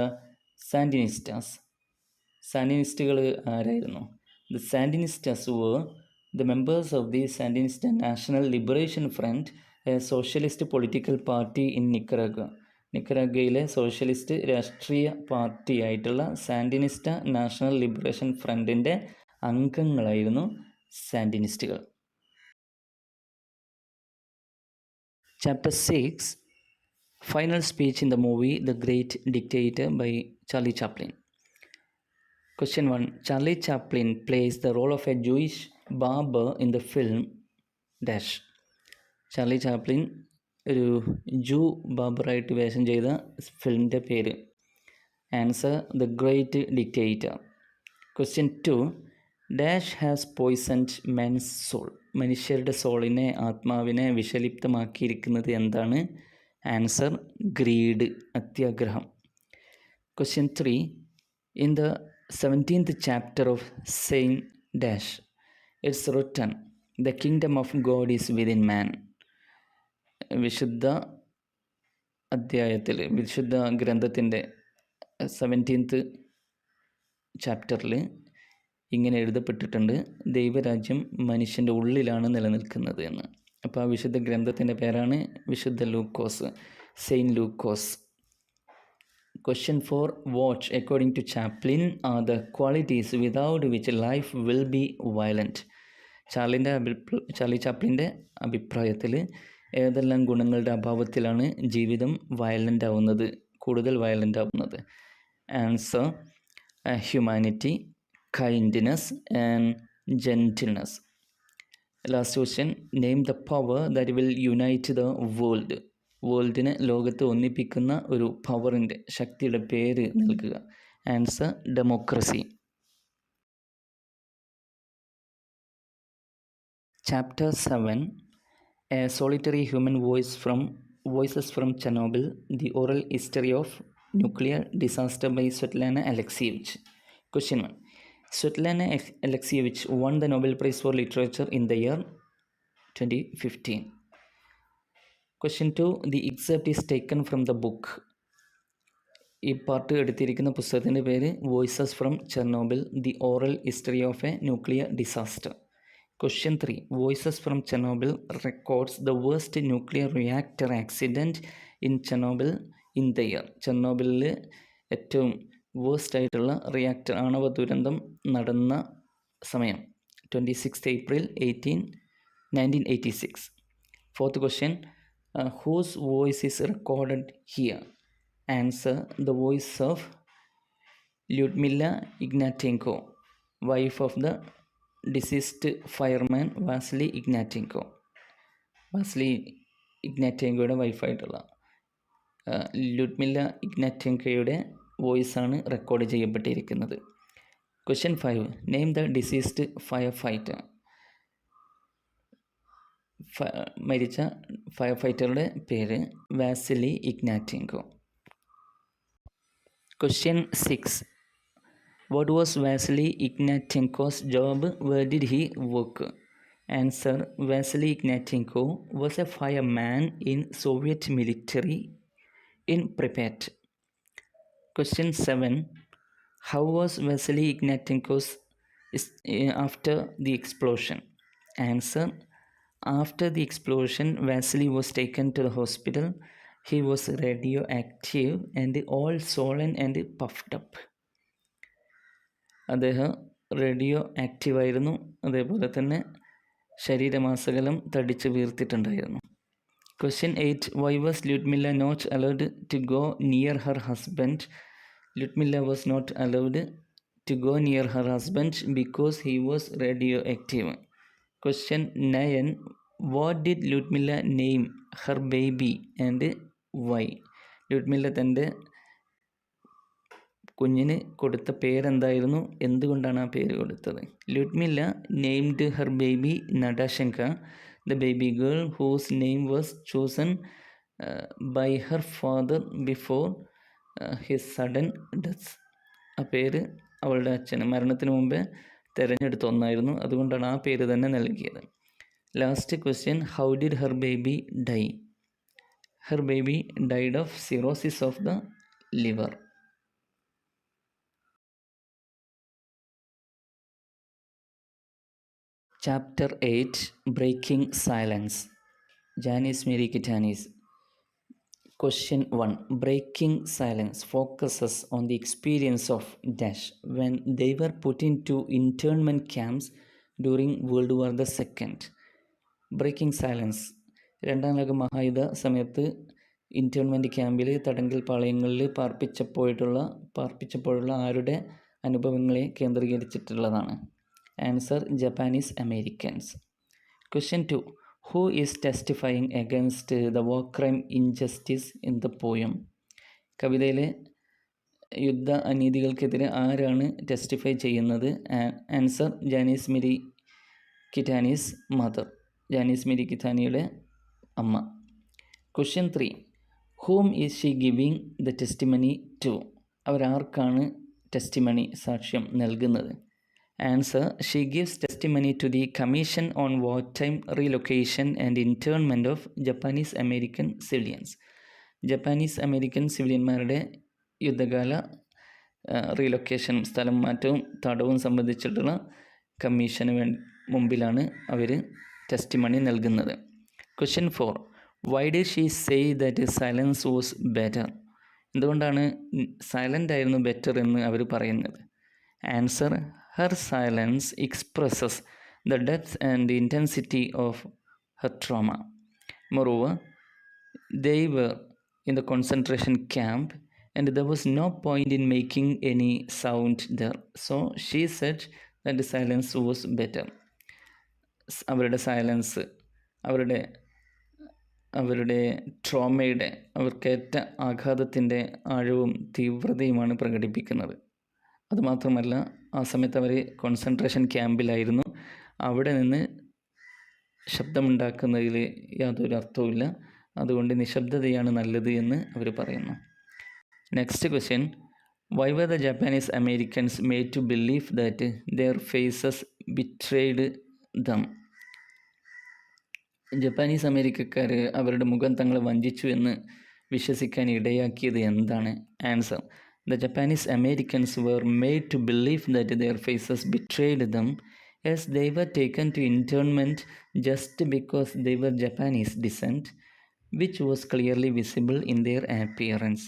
Sandinistas? സാൻഡിനിസ്റ്റുകൾ ആരായിരുന്നു? The Sandinistas were the members of the Sandinista National Liberation Front, a socialist political party in Nicaragua. നിക്കരാഗ്വയിലെ സോഷ്യലിസ്റ്റ് രാഷ്ട്രീയ പാർട്ടിയായിട്ടുള്ള സാൻഡിനിസ്റ്റ നാഷണൽ ലിബറേഷൻ ഫ്രണ്ടിൻ്റെ അംഗങ്ങളായിരുന്നു സാൻഡിനിസ്റ്റുകൾ. Chapter 6. Final speech in the movie The Great Dictator by Charlie Chaplin. Question 1. Charlie Chaplin plays the role of a Jewish barber in the film dash. Charlie Chaplin ഒരു ജൂ ബാബറായിട്ട് വേഷം ചെയ്ത ഫിലിമിൻ്റെ പേര്. Answer the great dictator. Question 2. Dash has poisoned men's soul. മനുഷ്യരുടെ സോളിനെ, ആത്മാവിനെ വിഷലിപ്തമാക്കിയിരിക്കുന്നത് എന്താണ്? ആൻസർ ഗ്രീഡ്, അത്യാഗ്രഹം. Question 3. In the 17th chapter of Saint Dash. It's written, the kingdom of God is within man. വിശുദ്ധ അധ്യായത്തിൽ, വിശുദ്ധ ഗ്രന്ഥത്തിൻ്റെ 17th ചാപ്റ്ററിൽ ഇങ്ങനെ എഴുതപ്പെട്ടിട്ടുണ്ട്, ദൈവരാജ്യം മനുഷ്യൻ്റെ ഉള്ളിലാണ് നിലനിൽക്കുന്നത് എന്ന്. അപ്പോൾ ആ വിശുദ്ധ ഗ്രന്ഥത്തിൻ്റെ പേരാണ് വിശുദ്ധ ലൂക്കോസ്, saint Lukose. Question 4. What, according to Chaplin, are the qualities without which life will be violent? Charlie ചാപ്ലിൻ്റെ അഭിപ്രായത്തിൽ ഏതെല്ലാം ഗുണങ്ങളുടെ അഭാവത്തിലാണ് ജീവിതം വയലൻ്റ് ആവുന്നത്, കൂടുതൽ വയലൻ്റ് ആവുന്നത്? Answer, humanity, kindness and gentleness. Last question, name the power that will unite the world. വേൾഡിനെ, ലോകത്തെ ഒന്നിപ്പിക്കുന്ന ഒരു പവറിൻ്റെ, ശക്തിയുടെ പേര് നൽകുക. Answer, democracy. Chapter 7. A solitary human voices from Chernobyl, the oral history of nuclear disaster by Svetlana Alexievich. Question 1. Svetlana Alexievich won the Nobel Prize for Literature in the year 2015. Question 2. The excerpt is taken from the book. ഈ പാർട്ട് എടുത്തിരിക്കുന്ന പുസ്തകത്തിൻ്റെ പേര് voices from Chernobyl, the oral history of A nuclear disaster. Question 3. Voices from Chernobyl records the worst nuclear reactor accident in Chernobyl in the year. ചെർണോബിലിൽ ഏറ്റവും വേഴ്സ്റ്റ് ആയിട്ടുള്ള റിയാക്ടർ ആണവ ദുരന്തം നടന്ന സമയം 26th April 1986. Fourth question. Whose voice is recorded here? Answer, the voice of Lyudmila Ignatenko, wife of the deceased fireman Vasily Ignatenko. Vasily ഇഗ്നാറ്റെങ്കോയുടെ വൈഫായിട്ടുള്ള ലുഡ്മില ഇഗ്നാറ്റെങ്കോയുടെ വോയിസാണ് റെക്കോർഡ് ചെയ്യപ്പെട്ടിരിക്കുന്നത്. Question 5. Name the deceased firefighter. മരിച്ച ഫയർ ഫൈറ്ററുടെ പേര് Vasily Ignatenko. Question 6. What was Vasily Ignatenko's job? Where did he work? Answer, Vasily Ignatenko was a fireman in Soviet military in Pripyat. Question 7. How was Vasily Ignatenko's after the explosion? Answer, after the explosion, Vasily was taken to the hospital. He was radioactive and all swollen and puffed up. അദ്ദേഹം റേഡിയോ ആക്റ്റീവായിരുന്നു, അതേപോലെ തന്നെ ശരീരമാസകലം തടിച്ച് വീർത്തിട്ടുണ്ടായിരുന്നു. Question 8. Why was Lyudmila not allowed to go near her husband? Lyudmila was not allowed to go near her husband because he was radioactive. Question 9. What did Lyudmila name her baby and why? Lyudmila തൻ്റെ കുഞ്ഞിന് കൊടുത്ത പേരെന്തായിരുന്നു, എന്തുകൊണ്ടാണ് ആ പേര് കൊടുത്തത്? Lyudmilla named her baby Natashenka, the baby girl whose name was chosen by her father before his sudden death. ആ പേര് അവളുടെ അച്ഛന് മരണത്തിന് മുമ്പേ തിരഞ്ഞെടുത്ത ഒന്നായിരുന്നു, അതുകൊണ്ടാണ് ആ പേര് തന്നെ നൽകിയത്. Last question, how did her baby die? Her baby died of cirrhosis of the liver. Chapter 8. Breaking Silence. Janice Mary Kitanis. Question 1. Breaking silence focuses on the experience of Dash when they were put into internment camps during World War II. Breaking silence. രണ്ടാം ലോക മഹായുദ്ധ സമയത്ത് ഇൻറ്റേൺമെൻറ്റ് ക്യാമ്പിൽ, തടങ്കൽ പാളയങ്ങളിൽ പാർപ്പിച്ചപ്പോഴുള്ള ആരുടെ അനുഭവങ്ങളെ കേന്ദ്രീകരിച്ചിട്ടുള്ളതാണ്? Answer, Japanese Americans. Question 2. Who is testifying against the war crime injustice in the poem? കവിതയിലെ യുദ്ധ അനീതികൾക്കെതിരെ ആരാണ് ടെസ്റ്റിഫൈ ചെയ്യുന്നത്? ആൻസർ, ജാനീസ് മിരി കിറ്റാനീസ് മദർ, ജാനീസ് മിരി കിറ്റാനിയുടെ അമ്മ. Question 3. Whom is she giving the testimony to? അവരാർക്കാണ് ടെസ്റ്റിമണി സാക്ഷ്യം നൽകുന്നത്? Answer, she gives testimony to the commission on war time relocation and internment of Japanese American civilians. Japanese American സിവിലിയന്മാരുടെ യുദ്ധകാല റീലൊക്കേഷൻ, സ്ഥലം മാറ്റവും തടവും സംബന്ധിച്ചിട്ടുള്ള കമ്മീഷന് മുമ്പിലാണ് അവർ ടെസ്റ്റിമണി നൽകുന്നത്. Question 4. Why did she say that silence was better? എന്തുകൊണ്ടാണ് സൈലൻ്റ് ആയിരുന്നു ബെറ്റർ എന്ന് അവർ പറയുന്നത്? Answer, her silence expresses the depth and intensity of her trauma. Moreover, they were in the concentration camp and there was no point in making any sound there. So she said that the silence was better. അവരുടെ സൈലൻസ് അവരുടെ ട്രോമയുടെ, അവർക്കേറ്റ ആഘാതത്തിൻ്റെ ആഴവും തീവ്രതയുമാണ് പ്രകടിപ്പിക്കുന്നത്. അതുമാത്രമല്ല, ആ സമയത്ത് അവർ കോൺസെൻട്രേഷൻ ക്യാമ്പിലായിരുന്നു. അവിടെ നിന്ന് ശബ്ദമുണ്ടാക്കുന്നതിൽ യാതൊരു അർത്ഥവുമില്ല. അതുകൊണ്ട് നിശബ്ദതയാണ് നല്ലത് എന്ന് അവർ പറയുന്നു. Next question. Why were the Japanese Americans made to believe that their faces betrayed them? Japanese അമേരിക്കക്കാർ അവരുടെ മുഖം തങ്ങളെ വഞ്ചിച്ചു എന്ന് വിശ്വസിക്കാൻ ഇടയാക്കിയത് എന്താണ്? Answer, the Japanese Americans were made to believe that their faces betrayed them as they were taken to internment just because they were Japanese descent, which was clearly visible in their appearance.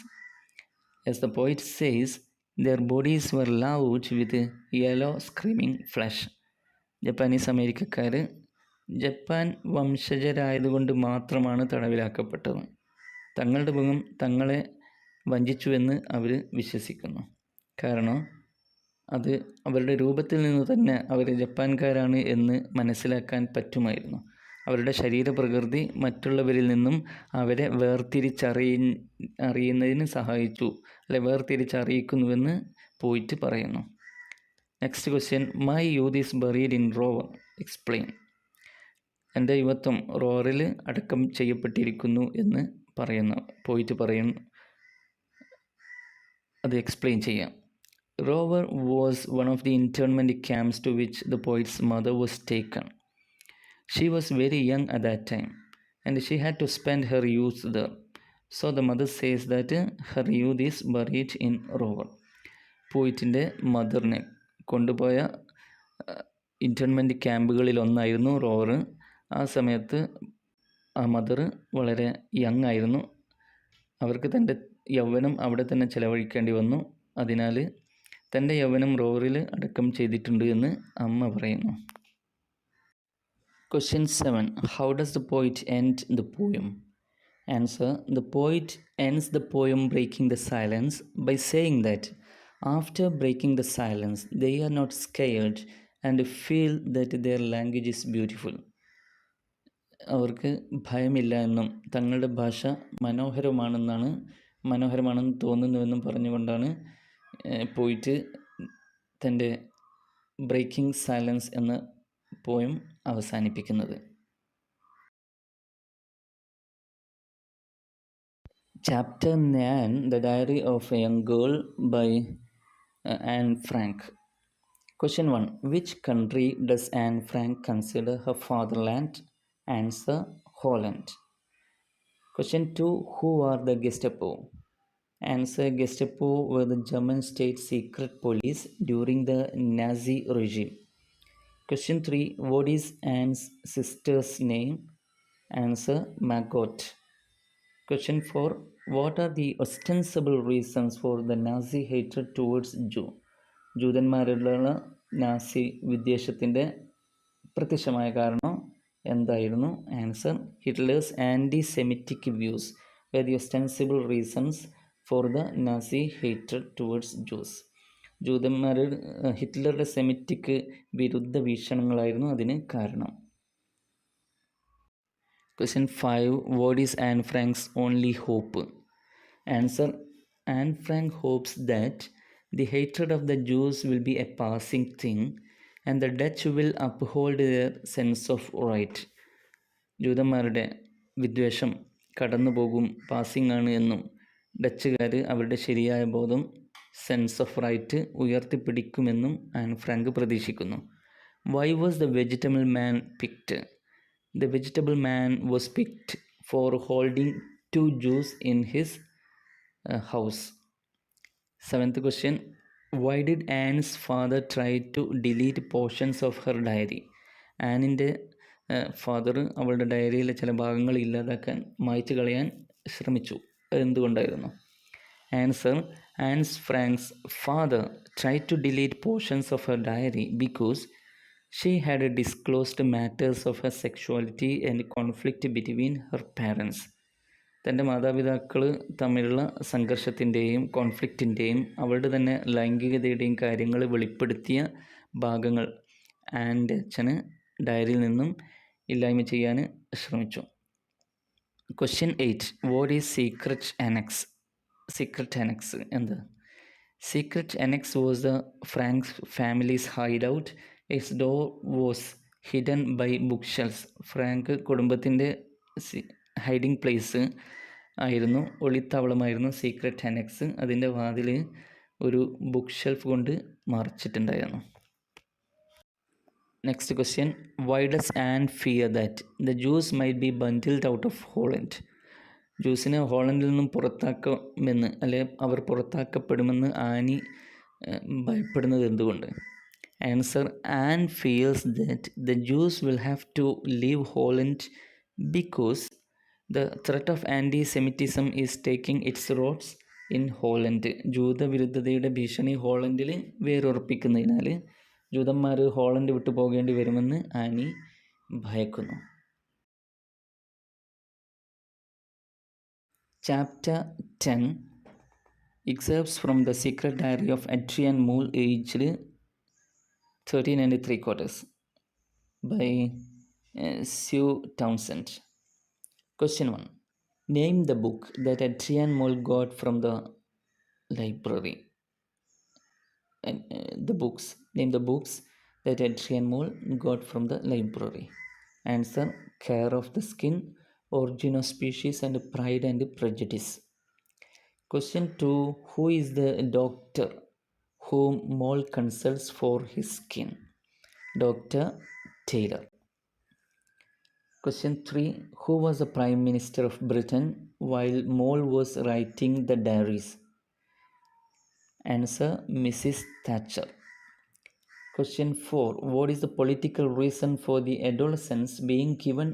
As the poet says, their bodies were loud with yellow screaming flesh. Japanese അമേരിക്കക്കാർ ജപ്പാൻ വംശജരായതുകൊണ്ട് മാത്രമാണ് തടവിലാക്കപ്പെട്ടത്. തങ്ങളുടെ മുഖം തങ്ങളെ വഞ്ചിച്ചുവെന്ന് അവർ വിശ്വസിക്കുന്നു. കാരണം അത് അവരുടെ രൂപത്തിൽ നിന്ന് തന്നെ അവർ ജപ്പാൻകാരാണ് എന്ന് മനസ്സിലാക്കാൻ പറ്റുമായിരുന്നു. അവരുടെ ശരീരപ്രകൃതി മറ്റുള്ളവരിൽ നിന്നും അവരെ അറിയുന്നതിന് സഹായിച്ചു, അല്ലെ വേർതിരിച്ചറിയിക്കുന്നുവെന്ന് പോയിട്ട് പറയുന്നു. Next question. My youth is buried in rover, explain. എൻ്റെ യുവത്വം റോവറിൽ അടക്കം ചെയ്യപ്പെട്ടിരിക്കുന്നു എന്ന് പറയുന്നു, പോയിട്ട് പറയുന്നു. അത് എക്സ്പ്ലെയിൻ ചെയ്യാം. Rover was one of the internment camps to which the poet's mother was taken. She was very young at that time and she had to spend her youth there. So the mother says that her youth is buried in Rover. പോയിറ്റിൻ്റെ മദറിനെ കൊണ്ടുപോയ ഇൻറ്റേൺമെൻറ്റ് ക്യാമ്പുകളിൽ ഒന്നായിരുന്നു റോവർ. ആ സമയത്ത് ആ മദർ വളരെ യങ് ആയിരുന്നു. അവർക്ക് തൻ്റെ യൗവനം അവിടെ തന്നെ ചെലവഴിക്കേണ്ടി വന്നു. അതിനാൽ തൻ്റെ യൗവനം റോവറിൽ അടക്കം ചെയ്തിട്ടുണ്ട് എന്ന് അമ്മ പറയുന്നു. Question 7. How does the poet end the poem? Answer. The poet ends the poem breaking the silence by saying that after breaking the silence they are not scared and feel that their language is beautiful. അവർക്ക് ഭയമില്ല എന്നും തങ്ങളുടെ ഭാഷ മനോഹരമാണെന്ന് തോന്നുന്നുവെന്നും പറഞ്ഞുകൊണ്ടാണ് പോയിട്ട് തൻ്റെ ബ്രേക്കിംഗ് സൈലൻസ് എന്ന പോയം അവസാനിപ്പിക്കുന്നത്. Chapter 9, the diary of a young girl by Anne Frank. Question 1. Which country does Anne Frank consider her fatherland? Answer. Holland. Question 2. Who are the Gestapo? Answer. Gestapo were the German state secret police during the Nazi regime. Question 3. What is Anne's sister's name? Answer. Margot. Question 4. What are the ostensible reasons for the Nazi hatred towards Jew? ജൂതന്മാരിലുള്ള നാസി വിദ്വേഷത്തിൻ്റെ പ്രത്യക്ഷമായ കാരണം എന്തായിരുന്നു? Answer. Hitler's anti Semitic views were the ostensible reasons for the Nazi hatred towards Jews. ഹിറ്റ്ലറുടെ സെമിറ്റിക് വിരുദ്ധ വീക്ഷണങ്ങളായിരുന്നു അതിന് കാരണം. Question 5. What is Anne Frank's only hope? Answer. Anne Frank hopes that the hatred of the Jews will be a passing thing and the Dutch will uphold their sense of right. ജൂതന്മാരുടെ വിദ്വേഷം കടന്നു പോകും, പാസിംഗ് ആണ് എന്നും ഡച്ചുകാർ അവരുടെ ശരിയായ ബോധം സെൻസ് ഓഫ് റൈറ്റ് ഉയർത്തിപ്പിടിക്കുമെന്നും ആൻ ഫ്രാങ്ക് പ്രതീക്ഷിക്കുന്നു. Why was the vegetable man picked? The vegetable man was picked for holding 2 Jews in his house. Seventh question, why did Anne's father try to delete portions of her diary? ആനിൻ്റെ ഫാദർ അവളുടെ ഡയറിയിലെ ചില ഭാഗങ്ങൾ ഇല്ലാതാക്കാൻ, മായ്ച്ചു കളയാൻ ശ്രമിച്ചു. എന്തുകൊണ്ടായിരുന്നു? Answer, Anne's Frank's father tried to delete portions of her diary because she had disclosed matters of her sexuality and conflict between her parents. തൻ്റെ മാതാപിതാക്കൾ തമ്മിലുള്ള സംഘർഷത്തിൻ്റെയും കോൺഫ്ലിക്റ്റിൻ്റെയും അവളുടെ തന്നെ ലൈംഗികതയുടെയും കാര്യങ്ങൾ വെളിപ്പെടുത്തിയ ഭാഗങ്ങൾ ആൻ്റെ അച്ഛന് ഡയറിയിൽ നിന്നും ഇല്ലായ്മ ചെയ്യാൻ ശ്രമിച്ചു. Question 8, what is secret annex? Secret annex എന്ത്? Secret annex was the Franks families hideout. Its door was hidden by book shelves. Frank കുടുംബത്തിൻ്റെ ഹൈഡിങ് പ്ലേസ് ആയിരുന്നു, ഒളിത്താവളമായിരുന്നു സീക്രട്ട് അനക്സ്. അതിൻ്റെ വാതിൽ ഒരു ബുക്ക് ഷെൽഫ് കൊണ്ട് മറച്ചിട്ടുണ്ടായിരുന്നു. Next question, why does Anne fear that the Jews might be bundled out of Holland? ജൂസിനെ ഹോളണ്ടിൽ നിന്നും പുറത്താക്കുമെന്ന്, അല്ലെ അവർ പുറത്താക്കപ്പെടുമെന്ന് ആനി ഭയപ്പെടുന്നത് എന്തുകൊണ്ട്? Answer, Anne feels that the Jews will have to leave Holland because the threat of antisemitism is taking its roots in Holland. ജൂതവിരുദ്ധതയുടെ ഭീഷണി ഹോളണ്ടിൽ വേരുറപ്പിക്കുന്നതിനാൽ ജൂതന്മാർ ഹോളണ്ട് വിട്ടു പോകേണ്ടി വരുമെന്ന് ആനി ഭയക്കുന്നു. Chapter 10, excerpts from the secret diary of Adrian Mole, aged 13 3/4, by Sue Townsend. Question 1, name the book that Adrian Mole got from the library. Name the books that Adrian Mole got from the library. Answer, Care of the Skin, Origin of Species, and Pride and Prejudice. Question 2, who is the doctor whom Mole consults for his skin? Dr. Taylor. Question 3, who was the Prime Minister of Britain while Mole was writing the diaries? Answer, Mrs. Thatcher. Question 4, what is the political reason for the adolescents being given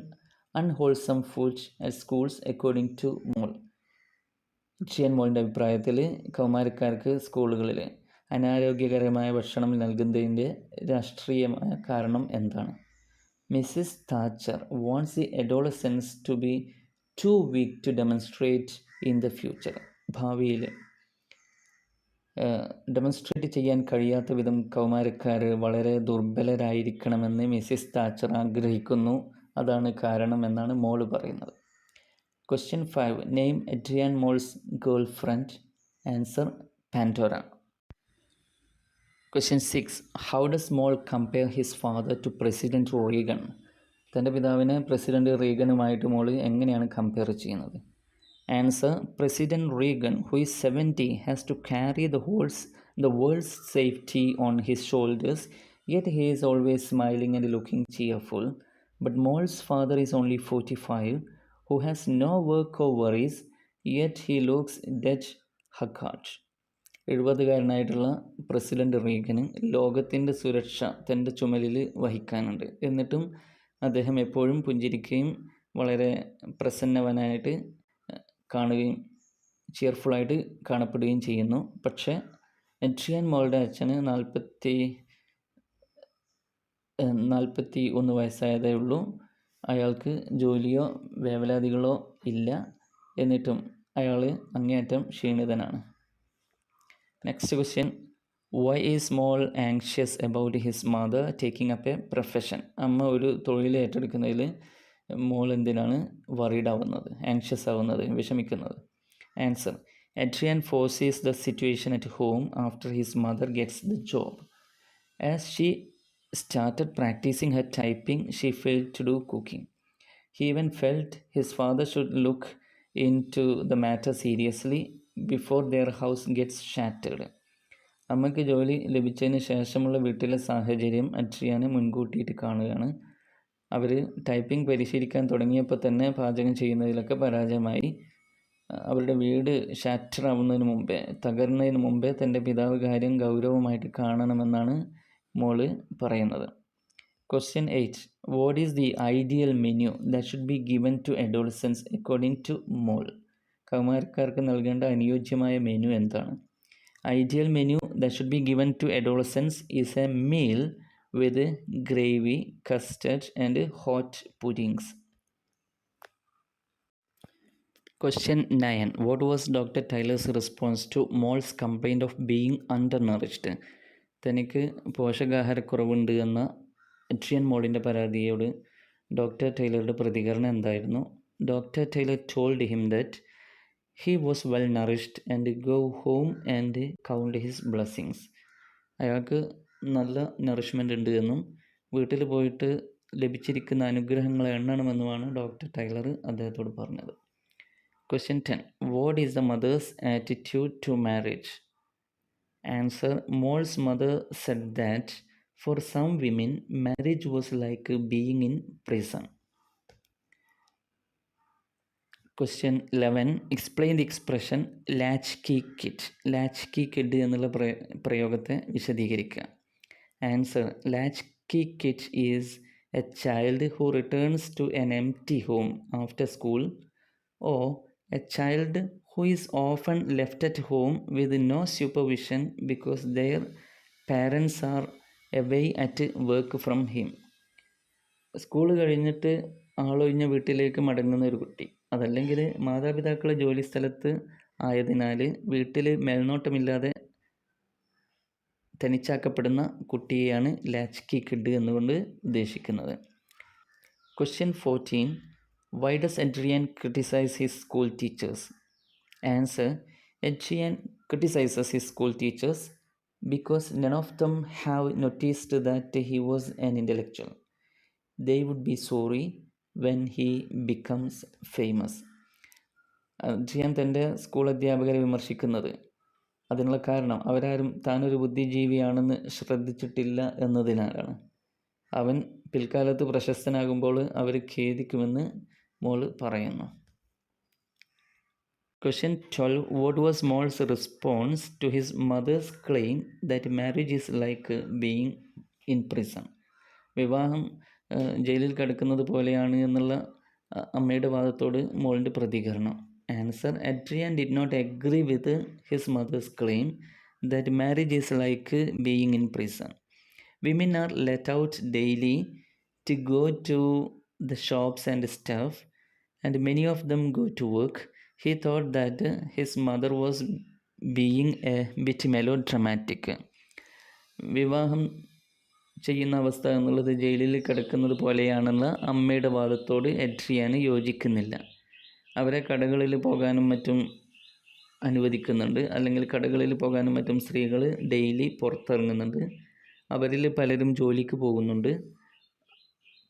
unwholesome food at schools according to Mole? ജിയൻ മോളിൻ്റെ അഭിപ്രായത്തിൽ കൗമാരക്കാർക്ക് സ്കൂളുകളിൽ അനാരോഗ്യകരമായ ഭക്ഷണം നൽകുന്നതിൻ്റെ രാഷ്ട്രീയമായ കാരണം എന്താണ്? Mrs Thatcher wants the adolescence to be too weak to demonstrate in the future. ഭാവിയിൽ ഡെമോൺസ്ട്രേറ്റ് ചെയ്യാൻ കഴിയാത്ത വിധം കൗമാരക്കാർ വളരെ ദുർബലരായിരിക്കണമെന്ന് മിസ്സിസ് താച്ചർ ആഗ്രഹിക്കുന്നു. അതാണ് കാരണം എന്നാണ് മോൾ പറയുന്നത്. Question 5, name Adrian Mole's girlfriend. Answer, Pandora. Question 6, how does Mole compare his father to President Reagan? തൻ്റെ പിതാവിനെ പ്രസിഡന്റ് റീഗനുമായിട്ട് മോൾ എങ്ങനെയാണ് കമ്പയർ ചെയ്യുന്നത്? Answer, President Reagan, who is 70, has to carry the world's safety on his shoulders, yet he is always smiling and looking cheerful. But Mole's father is only 45, who has no work or worries, yet he looks dead haggard. 70-കാരനായിട്ടുള്ള പ്രസിഡന്റ് റീഗന് ലോകത്തിൻ്റെ സുരക്ഷ തൻ്റെ ചുമലിൽ വഹിക്കാനുണ്ട്. എന്നിട്ടും അദ്ദേഹം എപ്പോഴും പുഞ്ചിരിക്കുകയും വളരെ പ്രസന്നവനായിട്ട് കാണുകയും ചിയർഫുള്ളായിട്ട് കാണപ്പെടുകയും ചെയ്യുന്നു. പക്ഷേ എഡ്രിയൻ മോളുടെ അച്ഛന് 41 വയസ്സായതേ ഉള്ളൂ. അയാൾക്ക് ജോലിയോ വേവലാതികളോ ഇല്ല. എന്നിട്ടും അയാൾ അങ്ങേയറ്റം ക്ഷീണിതനാണ്. Next question, why is Mole anxious about his mother taking up a profession? അമ്മ ഒരു തൊഴിൽ ഏറ്റെടുക്കുന്നതിൽ മോൾ എന്തിനാണ് വറീഡ് ആവുന്നത്, ആങ്ഷ്യസ് ആവുന്നത്, വിഷമിക്കുന്നത്? Answer, Adrian foresees the situation at home after his mother gets the job. As she started practicing her typing, she failed to do cooking. He even felt his father should look into the matter seriously before their house gets shattered. അമ്മയ്ക്ക് ജോലി ലഭിച്ചതിന് ശേഷമുള്ള വീട്ടിലെ സാഹചര്യം അഡ്രിയാന് മുൻകൂട്ടിയിട്ട് കാണുകയാണ്. അവർ ടൈപ്പിംഗ് പരിശീലിക്കാൻ തുടങ്ങിയപ്പോൾ തന്നെ പാചകം ചെയ്യുന്നതിലൊക്കെ പരാജയമായി. അവരുടെ വീട് ഷാറ്ററാവുന്നതിന് മുമ്പേ, തകർന്നതിന് മുമ്പേ തൻ്റെ പിതാവ് കാര്യം ഗൗരവമായിട്ട് കാണണമെന്നാണ് മോള് പറയുന്നത്. Question 8. What is the ideal menu that should be given to adolescents according to മോൾ? കൗമാരക്കാർക്ക് നൽകേണ്ട അനുയോജ്യമായ മെനു എന്താണ്? Ideal menu that should be given to adolescents is a meal with gravy, custard and hot puddings. Question 9. What was Dr. Taylor's response to Moll's complaint of being undernourished? തനിക്ക് പോഷകാഹാരക്കുറവുണ്ട് എന്ന എഡ്രിയൻ മോളിൻ്റെ പരാതിയോട് ഡോക്ടർ ടൈലറുടെ പ്രതികരണം എന്തായിരുന്നു? Doctor Tyler told him that he was well nourished and go home and count his blessings. അയാൾക്ക് നല്ല നറിഷ്മെൻ്റ് ഉണ്ട് എന്നും വീട്ടിൽ പോയിട്ട് ലഭിച്ചിരിക്കുന്ന അനുഗ്രഹങ്ങളെ എണ്ണണമെന്നുമാണ് ഡോക്ടർ ടൈലർ അദ്ദേഹത്തോട് പറഞ്ഞത്. Question 10. What is the mother's attitude to marriage? Answer. Moll's mother said that for some women, marriage was like being in prison. Question 11. Explain the expression latchkey kid. Latchkey kid എന്നുള്ള പ്രയോഗത്തെ വിശദീകരിക്കുക. Answer. Latchkey kid is a child who returns to an empty home after school, or a child who is often left at home with no supervision because their parents are away at work from him. School കഴിഞ്ഞിട്ട് ആളൊഴിഞ്ഞ വീട്ടിലേക്ക് മടങ്ങുന്ന ഒരു കുട്ടി, അതല്ലെങ്കിൽ മാതാപിതാക്കൾ ജോലി സ്ഥലത്ത് ആയതിനാൽ വീട്ടിൽ മേൽനോട്ടമില്ലാതെ തനിച്ചാക്കപ്പെടുന്ന കുട്ടിയെയാണ് ലാച്ച്കി കിഡ് എന്നുകൊണ്ട് ഉദ്ദേശിക്കുന്നത്. Question 14. Why does Adrian criticize his school teachers? Answer. Adrian criticizes his school teachers because none of them have noticed that he was an intellectual. They would be sorry when he becomes famous. Adrian തൻ്റെ സ്കൂൾ അധ്യാപകരെ വിമർശിക്കുന്നത് അതിനുള്ള കാരണം അവരാരും താനൊരു ബുദ്ധിജീവിയാണെന്ന് ശ്രദ്ധിച്ചിട്ടില്ല എന്നതിനാലാണ്. അവൻ പിൽക്കാലത്ത് പ്രശസ്തനാകുമ്പോൾ അവർ ഖേദിക്കുമെന്ന് മോൾ പറയുന്നു. Question 12. What was Moll's response to his mother's claim that marriage is like being in prison? വിവാഹം ജയിലിൽ കിടക്കുന്നത് പോലെയാണ് എന്നുള്ള അമ്മയുടെ വാദത്തോട് മോളിൻ്റെ പ്രതികരണം. Answer. Adrian did not agree with his mother's claim that marriage is like being in prison. Women are let out daily to go to the shops and stuff, and many of them go to work. He thought that his mother was being a bit melodramatic. വിവാഹം ചെയ്യുന്ന അവസ്ഥ എന്നുള്ളത് ജയിലിൽ കിടക്കുന്നത് പോലെയാണെന്ന അമ്മയുടെ വാദത്തോട് എഡ്രിയാന് യോജിക്കുന്നില്ല. അവരെ കടകളിൽ പോകാനും മറ്റും അനുവദിക്കുന്നുണ്ട്, അല്ലെങ്കിൽ കടകളിൽ പോകാനും മറ്റും സ്ത്രീകൾ ഡെയിലി പുറത്തിറങ്ങുന്നുണ്ട്. അവരിൽ പലരും ജോലിക്ക് പോകുന്നുണ്ട്.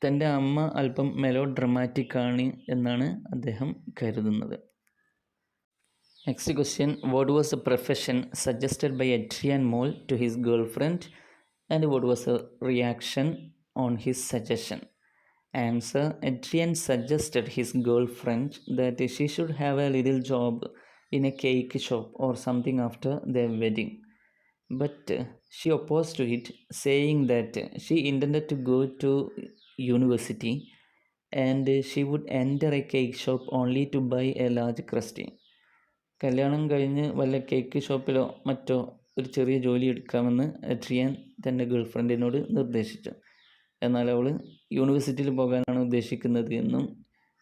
തൻ്റെ അമ്മ അല്പം മെലോ ഡ്രമാറ്റിക് ആണ് എന്നാണ് അദ്ദേഹം കരുതുന്നത്. Next question. What was a profession suggested by Adrian Mole to his girl friend and what was a reaction on his suggestion? Answer. Adrian suggested his girlfriend that she should have a little job in a cake shop or something after their wedding. But she opposed to it, saying that she intended to go to university and she would enter a cake shop only to buy a large crusty. കല്യാണം കഴിഞ്ഞ് വല്ല കേക്ക് ഷോപ്പിലോ മറ്റോ ഒരു ചെറിയ ജോലി എടുക്കാമെന്ന് അഡ്രിയാൻ തൻ്റെ ഗേൾഫ്രണ്ടിനോട് നിർദ്ദേശിച്ചു. എന്നാൽ അവൾ യൂണിവേഴ്സിറ്റിയിൽ പോകാനാണ് ഉദ്ദേശിക്കുന്നത് എന്നും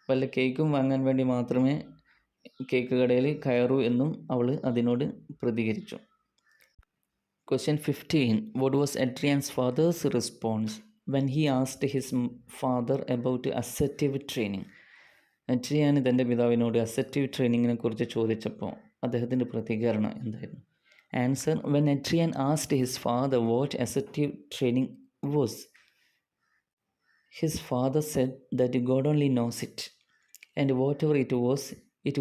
വല്ല കേക്കും വാങ്ങാൻ വേണ്ടി മാത്രമേ കേക്ക് കടയിൽ കയറൂ എന്നും അവൾ അതിനോട് പ്രതികരിച്ചു. Question 15. What was Adrian's father's response when he asked his father about assertive training? Adrian തൻ്റെ പിതാവിനോട് അസർട്ടീവ് ട്രെയിനിങ്ങിനെ കുറിച്ച് ചോദിച്ചപ്പോൾ അദ്ദേഹത്തിൻ്റെ പ്രതികരണം എന്തായിരുന്നു? Answer. When Adrian asked his father what assertive training was, his father said that God only knows it, and whatever it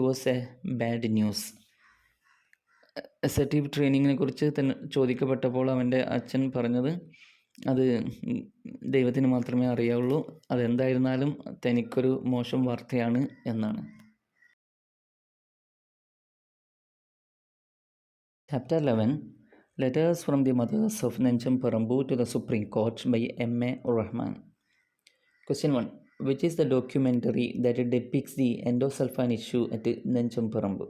was a bad news. Assertive ട്രെയിനിങ്ങിനെ കുറിച്ച് തന്നെ ചോദിക്കപ്പെട്ടപ്പോൾ അവൻ്റെ അച്ഛൻ പറഞ്ഞത് അത് ദൈവത്തിന് മാത്രമേ അറിയാവുള്ളൂ, അതെന്തായിരുന്നാലും തനിക്കൊരു മോശം വാർത്തയാണ് എന്നാണ്. Chapter 11 Letters from the Mothers of Nencham Parambu to the Supreme Court by M.A. Rahman. Question 1. Which is the documentary that depicts the endosulfan issue at Nencham Parambu?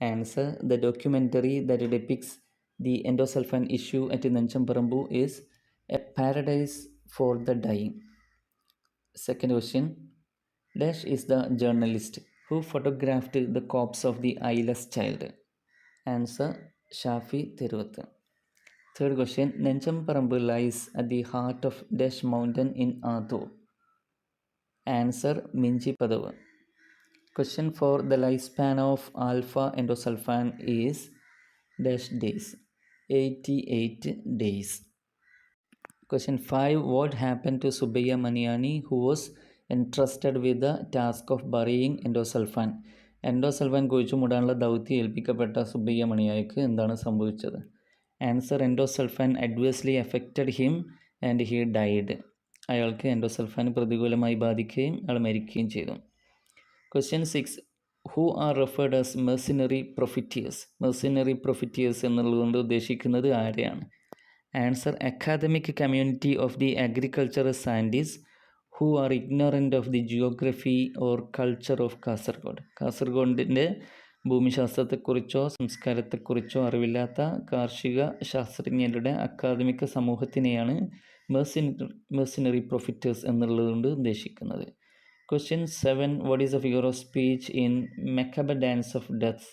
Answer. The documentary that depicts the endosulfan issue at Nencham Parambu is A Paradise for the Dying. Second question. Dash is the journalist who photographed the corpse of the eyeless child. Answer. Shafi Thiruvathu. Third question. Nencham Parambu lies at the heart of Dash mountain in Adur. Answer. Minchi Padavu. Question 4. The lifespan of alpha endosulfan is dash days. 88 days. Question 5. What happened to Subbiya Maniani who was entrusted with the task of burying endosulfan? Endosulfan കുഴിച്ചു മൂടാനുള്ള ദൗത്യം ഏൽപ്പിക്കപ്പെട്ട സുബ്ബയ്യ മണിയായിക്ക് എന്താണ് സംഭവിച്ചത്? Answer. Endosulfan adversely affected him and he died. അയാൾക്ക് എൻഡോസൾഫാൻ പ്രതികൂലമായി ബാധിക്കുകയും അയാൾ മരിക്കുകയും ചെയ്തു. Question 6. Who are referred as mercenary profiteers? Mercenary profiteers എന്നുള്ളതുകൊണ്ട് ഉദ്ദേശിക്കുന്നത് ആരെയാണ്? Answer. Academic community of the agricultural scientist who are ignorant of the geography or culture of Kasaragod. കാസർഗോഡിൻ്റെ ഭൂമിശാസ്ത്രത്തെക്കുറിച്ചോ സംസ്കാരത്തെക്കുറിച്ചോ അറിവില്ലാത്ത കാർഷിക ശാസ്ത്രജ്ഞരുടെ അക്കാദമിക സമൂഹത്തിനെയാണ് mercenary profiteers എന്നുള്ളതുകൊണ്ട് ഉദ്ദേശിക്കുന്നത്. Question 7. What is the figure of speech in Macabre Dance of Death?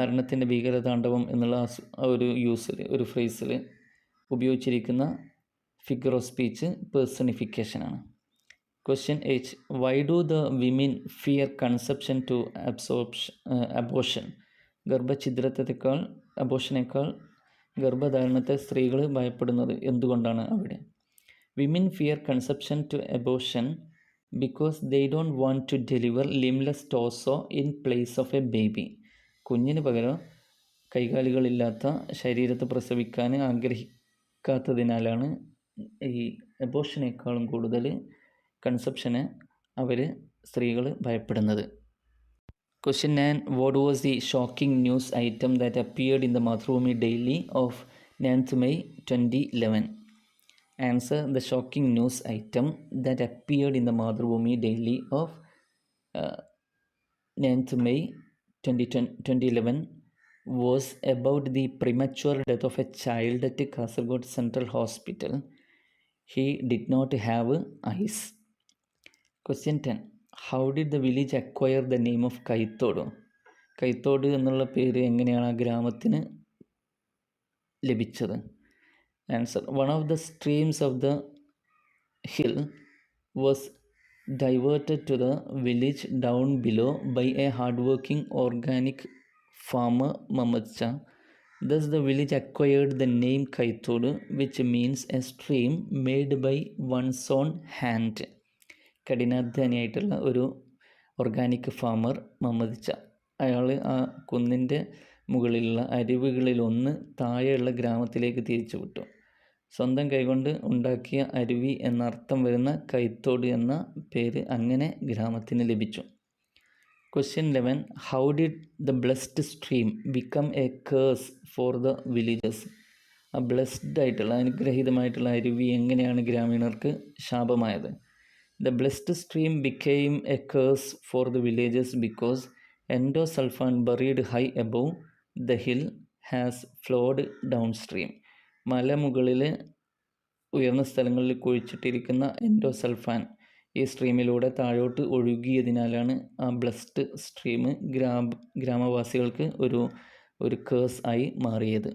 മരണത്തിൻ്റെ ഭീകരതാണ്ഡവം എന്നുള്ള ഒരു ഫ്രേസിൽ ഉപയോഗിച്ചിരിക്കുന്ന ഫിഗർ ഓഫ് സ്പീച്ച് പേഴ്സണിഫിക്കേഷനാണ്. Question 8. Why do the women fear conception to abortion? ഗർഭഛിദ്രത്തെക്കാൾ അബോഷനേക്കാൾ ഗർഭധാരണത്തെ സ്ത്രീകൾ ഭയപ്പെടുന്നത് എന്തുകൊണ്ടാണ് അവിടെ? Women fear conception to abortion because they don't want to deliver limbless torso in place of a baby. കുഞ്ഞിന് പകരം കൈകാലുകളില്ലാത്ത ശരീരത്തെ പ്രസവിക്കാൻ ആഗ്രഹിക്കാത്തതിനാലാണ് ഈ അബോഷനേക്കാളും കൂടുതൽ കൺസെപ്ഷന് സ്ത്രീകൾ ഭയപ്പെടുന്നത്. Question 9. What was the shocking news item that appeared in the Mathrubhumi Daily of 9th May 2011? Answer. The shocking news item that appeared in the Mathrubhumi Daily of 9th May 2011 was about the premature death of a child at Kasaragod Central Hospital. He did not have eyes. Question 10. How did the village acquire the name of Kaithodu? കൈത്തോട് എന്നുള്ള പേര് എങ്ങനെയാണ് ആ ഗ്രാമത്തിന് ലഭിച്ചത്? Answer. One of the streams of the hill was diverted to the village down below by a hardworking organic farmer Muhammad Shah. Thus the village acquired the name Kaithodu, which means a stream made by one's own hand. കഠിനാധ്വാനിയായിട്ടുള്ള ഒരു ഓർഗാനിക് ഫാമർ മുഹമ്മദ് ഷാ, അയാൾ ആ കുന്നിൻ്റെ മുകളിലുള്ള അരുവികളിലൊന്ന് താഴെയുള്ള ഗ്രാമത്തിലേക്ക് തിരിച്ചു വിട്ടു. സ്വന്തം കൈകൊണ്ട് ഉണ്ടാക്കിയ അരുവി എന്നർത്ഥം വരുന്ന കൈത്തോട് എന്ന പേര് അങ്ങനെ ഗ്രാമത്തിന് ലഭിച്ചു. Question 11. How did the blessed stream become a curse for the villagers? ആ ബ്ലെസ്ഡ് ആയിട്ടുള്ള അനുഗ്രഹീതമായിട്ടുള്ള അരുവി എങ്ങനെയാണ് ഗ്രാമീണർക്ക് ശാപമായത്? The blessed stream became a curse for the villagers because endosulfan buried high above the hill has flowed downstream. മലമുകളിൽ ഉയർന്ന സ്ഥലങ്ങളിൽ കുഴിച്ചിട്ടിരിക്കുന്ന എൻഡോസൾഫാൻ ഈ സ്ട്രീമിലൂടെ താഴോട്ട് ഒഴുകിയതിനാലാണ് ആ ബ്ലസ്ഡ് സ്ട്രീം ഗ്രാമവാസികൾക്ക് ഒരു കേഴ്സ് ആയി മാറിയത്.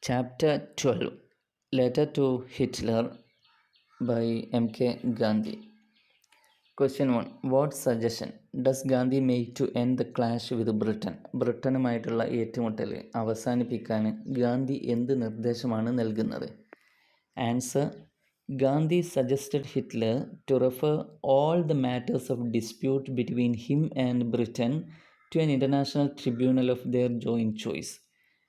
Chapter 12, Letter to Hitler by M.K. Gandhi. Question 1. What suggestion does Gandhi make to end the clash with Britain? ബ്രിട്ടനുമായിട്ടുള്ള ഏറ്റുമുട്ടൽ അവസാനിപ്പിക്കാൻ ഗാന്ധി എന്ത് നിർദ്ദേശമാണ് നൽകുന്നത്? Answer. Gandhi suggested Hitler to refer all the matters of dispute between him and Britain to an international tribunal of their joint choice.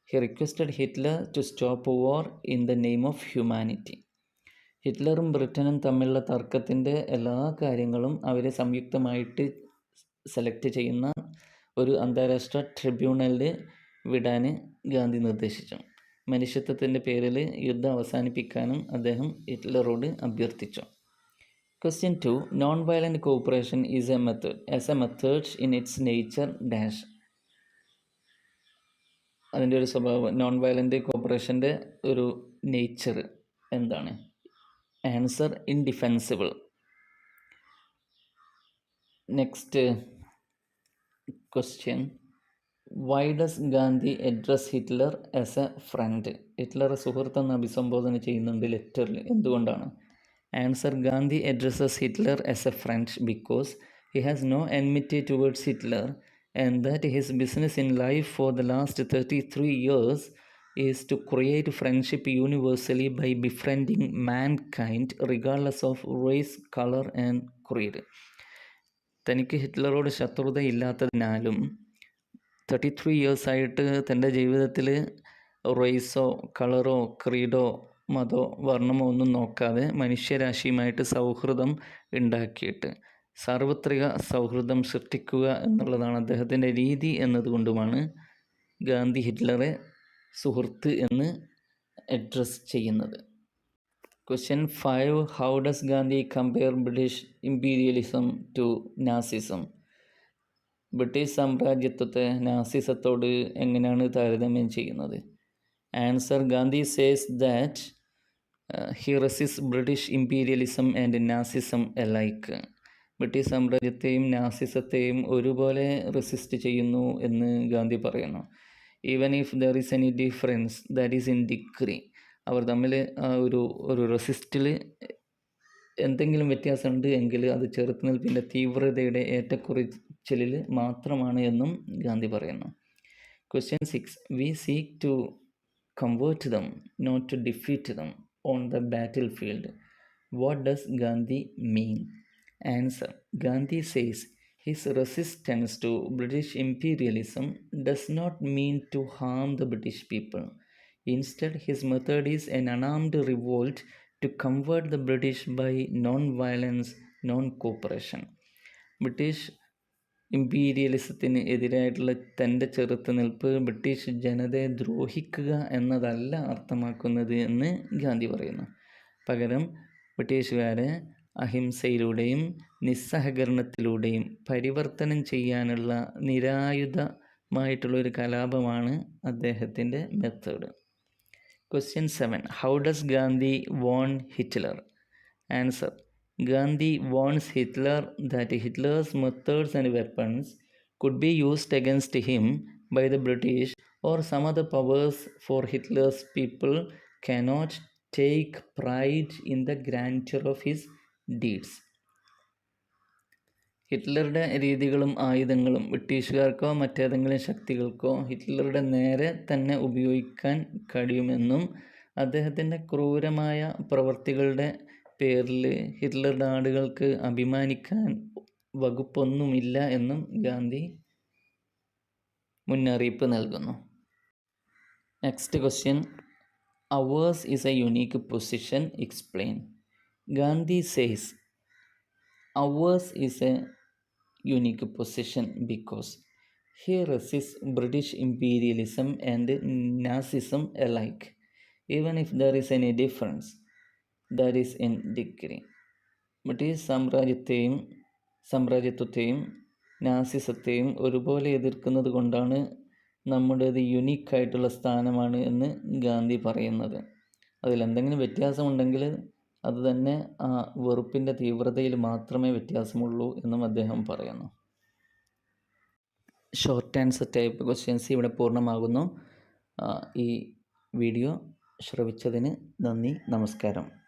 He requested Hitler to stop war in the name of humanity. ഹിറ്റ്ലറും ബ്രിട്ടനും തമ്മിലുള്ള തർക്കത്തിൻ്റെ എല്ലാ കാര്യങ്ങളും അവരെ സംയുക്തമായിട്ട് സെലക്ട് ചെയ്യുന്ന ഒരു അന്താരാഷ്ട്ര ട്രിബ്യൂണലിൽ വിടാൻ ഗാന്ധി നിർദ്ദേശിച്ചു. മനുഷ്യത്വത്തിൻ്റെ പേരിൽ യുദ്ധം അവസാനിപ്പിക്കാനും അദ്ദേഹം ഹിറ്റ്ലറോട് അഭ്യർത്ഥിച്ചു. Question 2. Non-violent cooperation is a method. As a method in its nature dash. അതിൻ്റെ ഒരു സ്വഭാവം, നോൺ വയലൻ്റ് കോപ്പറേഷൻ്റെ ഒരു നേച്ചർ എന്താണ്? Answer. Indefensible. Next question. Why does Gandhi address Hitler as a friend? ഹിറ്റ്ലറെ സുഹൃത്തെന്ന് അഭിസംബോധന ചെയ്യുന്നുണ്ട് ലെറ്ററിൽ. എന്തുകൊണ്ടാണ്? Answer. Gandhi addresses Hitler as a friend because he has no enmity towards Hitler and that his business in life for the last 33 years is to create friendship universally by befriending mankind regardless of race, color and creed. തനിക്ക് ഹിറ്റ്ലറോട് ശത്രുതയില്ലാത്തതിനാലും 33 ഇയേഴ്സായിട്ട് തൻ്റെ ജീവിതത്തിൽ റേസോ കളറോ ക്രീഡോ മതോ വർണ്ണമോ ഒന്നും നോക്കാതെ മനുഷ്യരാശിയുമായിട്ട് സൗഹൃദം ഉണ്ടാക്കിയിട്ട് സാർവത്രിക സൗഹൃദം സൃഷ്ടിക്കുക എന്നുള്ളതാണ് അദ്ദേഹത്തിൻ്റെ രീതി എന്നതുകൊണ്ടുമാണ് ഗാന്ധി ഹിറ്റ്ലറെ സുഹൃത്ത് എന്ന് അഡ്രസ് ചെയ്യുന്നത്. Question 5. How does Gandhi compare British imperialism to Nazism? British സാമ്രാജ്യത്വത്തെ നാസിസത്തോട് എങ്ങനെയാണ് താരതമ്യം ചെയ്യുന്നത്? Answer. Gandhi says that he resists British imperialism and Nazism alike. British സാമ്രാജ്യത്തെയും നാസിസത്തെയും ഒരുപോലെ റെസിസ്റ്റ് ചെയ്യുന്നു എന്ന് ഗാന്ധി പറയുന്നു. Even if there is any difference that is in degree. അവർ തമ്മിൽ ഒരു റെസിസ്റ്റിൽ എന്തെങ്കിലും വ്യത്യാസമുണ്ട് എങ്കിൽ അത് ചെറുത്തുനിൽപ്പിൻ്റെ തീവ്രതയുടെ ഏറ്റക്കുറച്ചിലിൽ മാത്രമാണ് എന്നും ഗാന്ധി പറയുന്നു. Question 6. We seek to convert them, not to defeat them on the battlefield. What does Gandhi mean? Answer. Gandhi says his resistance to British imperialism does not mean to harm the British people. Instead, his method is an unarmed revolt to convert the British by non-violence, non-cooperation. British ഇമ്പീരിയലിസത്തിന് എതിരായിട്ടുള്ള തൻ്റെ ചെറുത്തുനിൽപ്പ് ബ്രിട്ടീഷ് ജനതയെ ദ്രോഹിക്കുക എന്നതല്ല അർത്ഥമാക്കുന്നത് എന്ന് ഗാന്ധി പറയുന്നു. പകരം ബ്രിട്ടീഷുകാരെ അഹിംസയിലൂടെയും നിസ്സഹകരണത്തിലൂടെയും പരിവർത്തനം ചെയ്യാനുള്ള നിരായുധമായിട്ടുള്ളൊരു കലാപമാണ് അദ്ദേഹത്തിൻ്റെ method. Question 7. How does Gandhi warn Hitler? Answer. Gandhi warns Hitler that Hitler's methods and weapons could be used against him by the British or some other powers, for Hitler's people cannot take pride in the grandeur of his deeds. ഹിറ്റ്ലറുടെ രീതികളും ആയുധങ്ങളും ബ്രിട്ടീഷുകാർക്കോ മറ്റേതെങ്കിലും ശക്തികൾക്കോ ഹിറ്റ്ലറുടെ നേരെ തന്നെ ഉപയോഗിക്കാൻ കഴിയുമെന്നും അദ്ദേഹത്തിൻ്റെ ക്രൂരമായ പ്രവൃത്തികളുടെ പേരിൽ ഹിറ്റ്ലറുടെ ആളുകൾക്ക് അഭിമാനിക്കാൻ വകുപ്പൊന്നുമില്ല എന്നും ഗാന്ധി മുന്നറിയിപ്പ് നൽകുന്നു. Next question. Ours is a unique position. Explain. Gandhi says ours is a unique position because he resists British imperialism and Nazism alike, even if there is any difference that is in degree. British സാമ്രാജ്യത്വത്തെയും നാസിസത്തെയും ഒരുപോലെ എതിർക്കുന്നത് കൊണ്ടാണ് നമ്മുടേത് യുണീക്കായിട്ടുള്ള സ്ഥാനമാണ് എന്ന് ഗാന്ധി പറയുന്നത്. അതിലെന്തെങ്കിലും വ്യത്യാസമുണ്ടെങ്കിൽ അത് തന്നെ ആ വെറുപ്പിൻ്റെ തീവ്രതയിൽ മാത്രമേ വ്യത്യാസമുള്ളൂ എന്നും അദ്ദേഹം പറയുന്നു. ഷോർട്ട് ആൻസർ ടൈപ്പ് ക്വസ്റ്റ്യൻസ് ഇവിടെ പൂർണ്ണമാകുന്നു. ഈ വീഡിയോ ശ്രവിച്ചതിന് നന്ദി, നമസ്കാരം.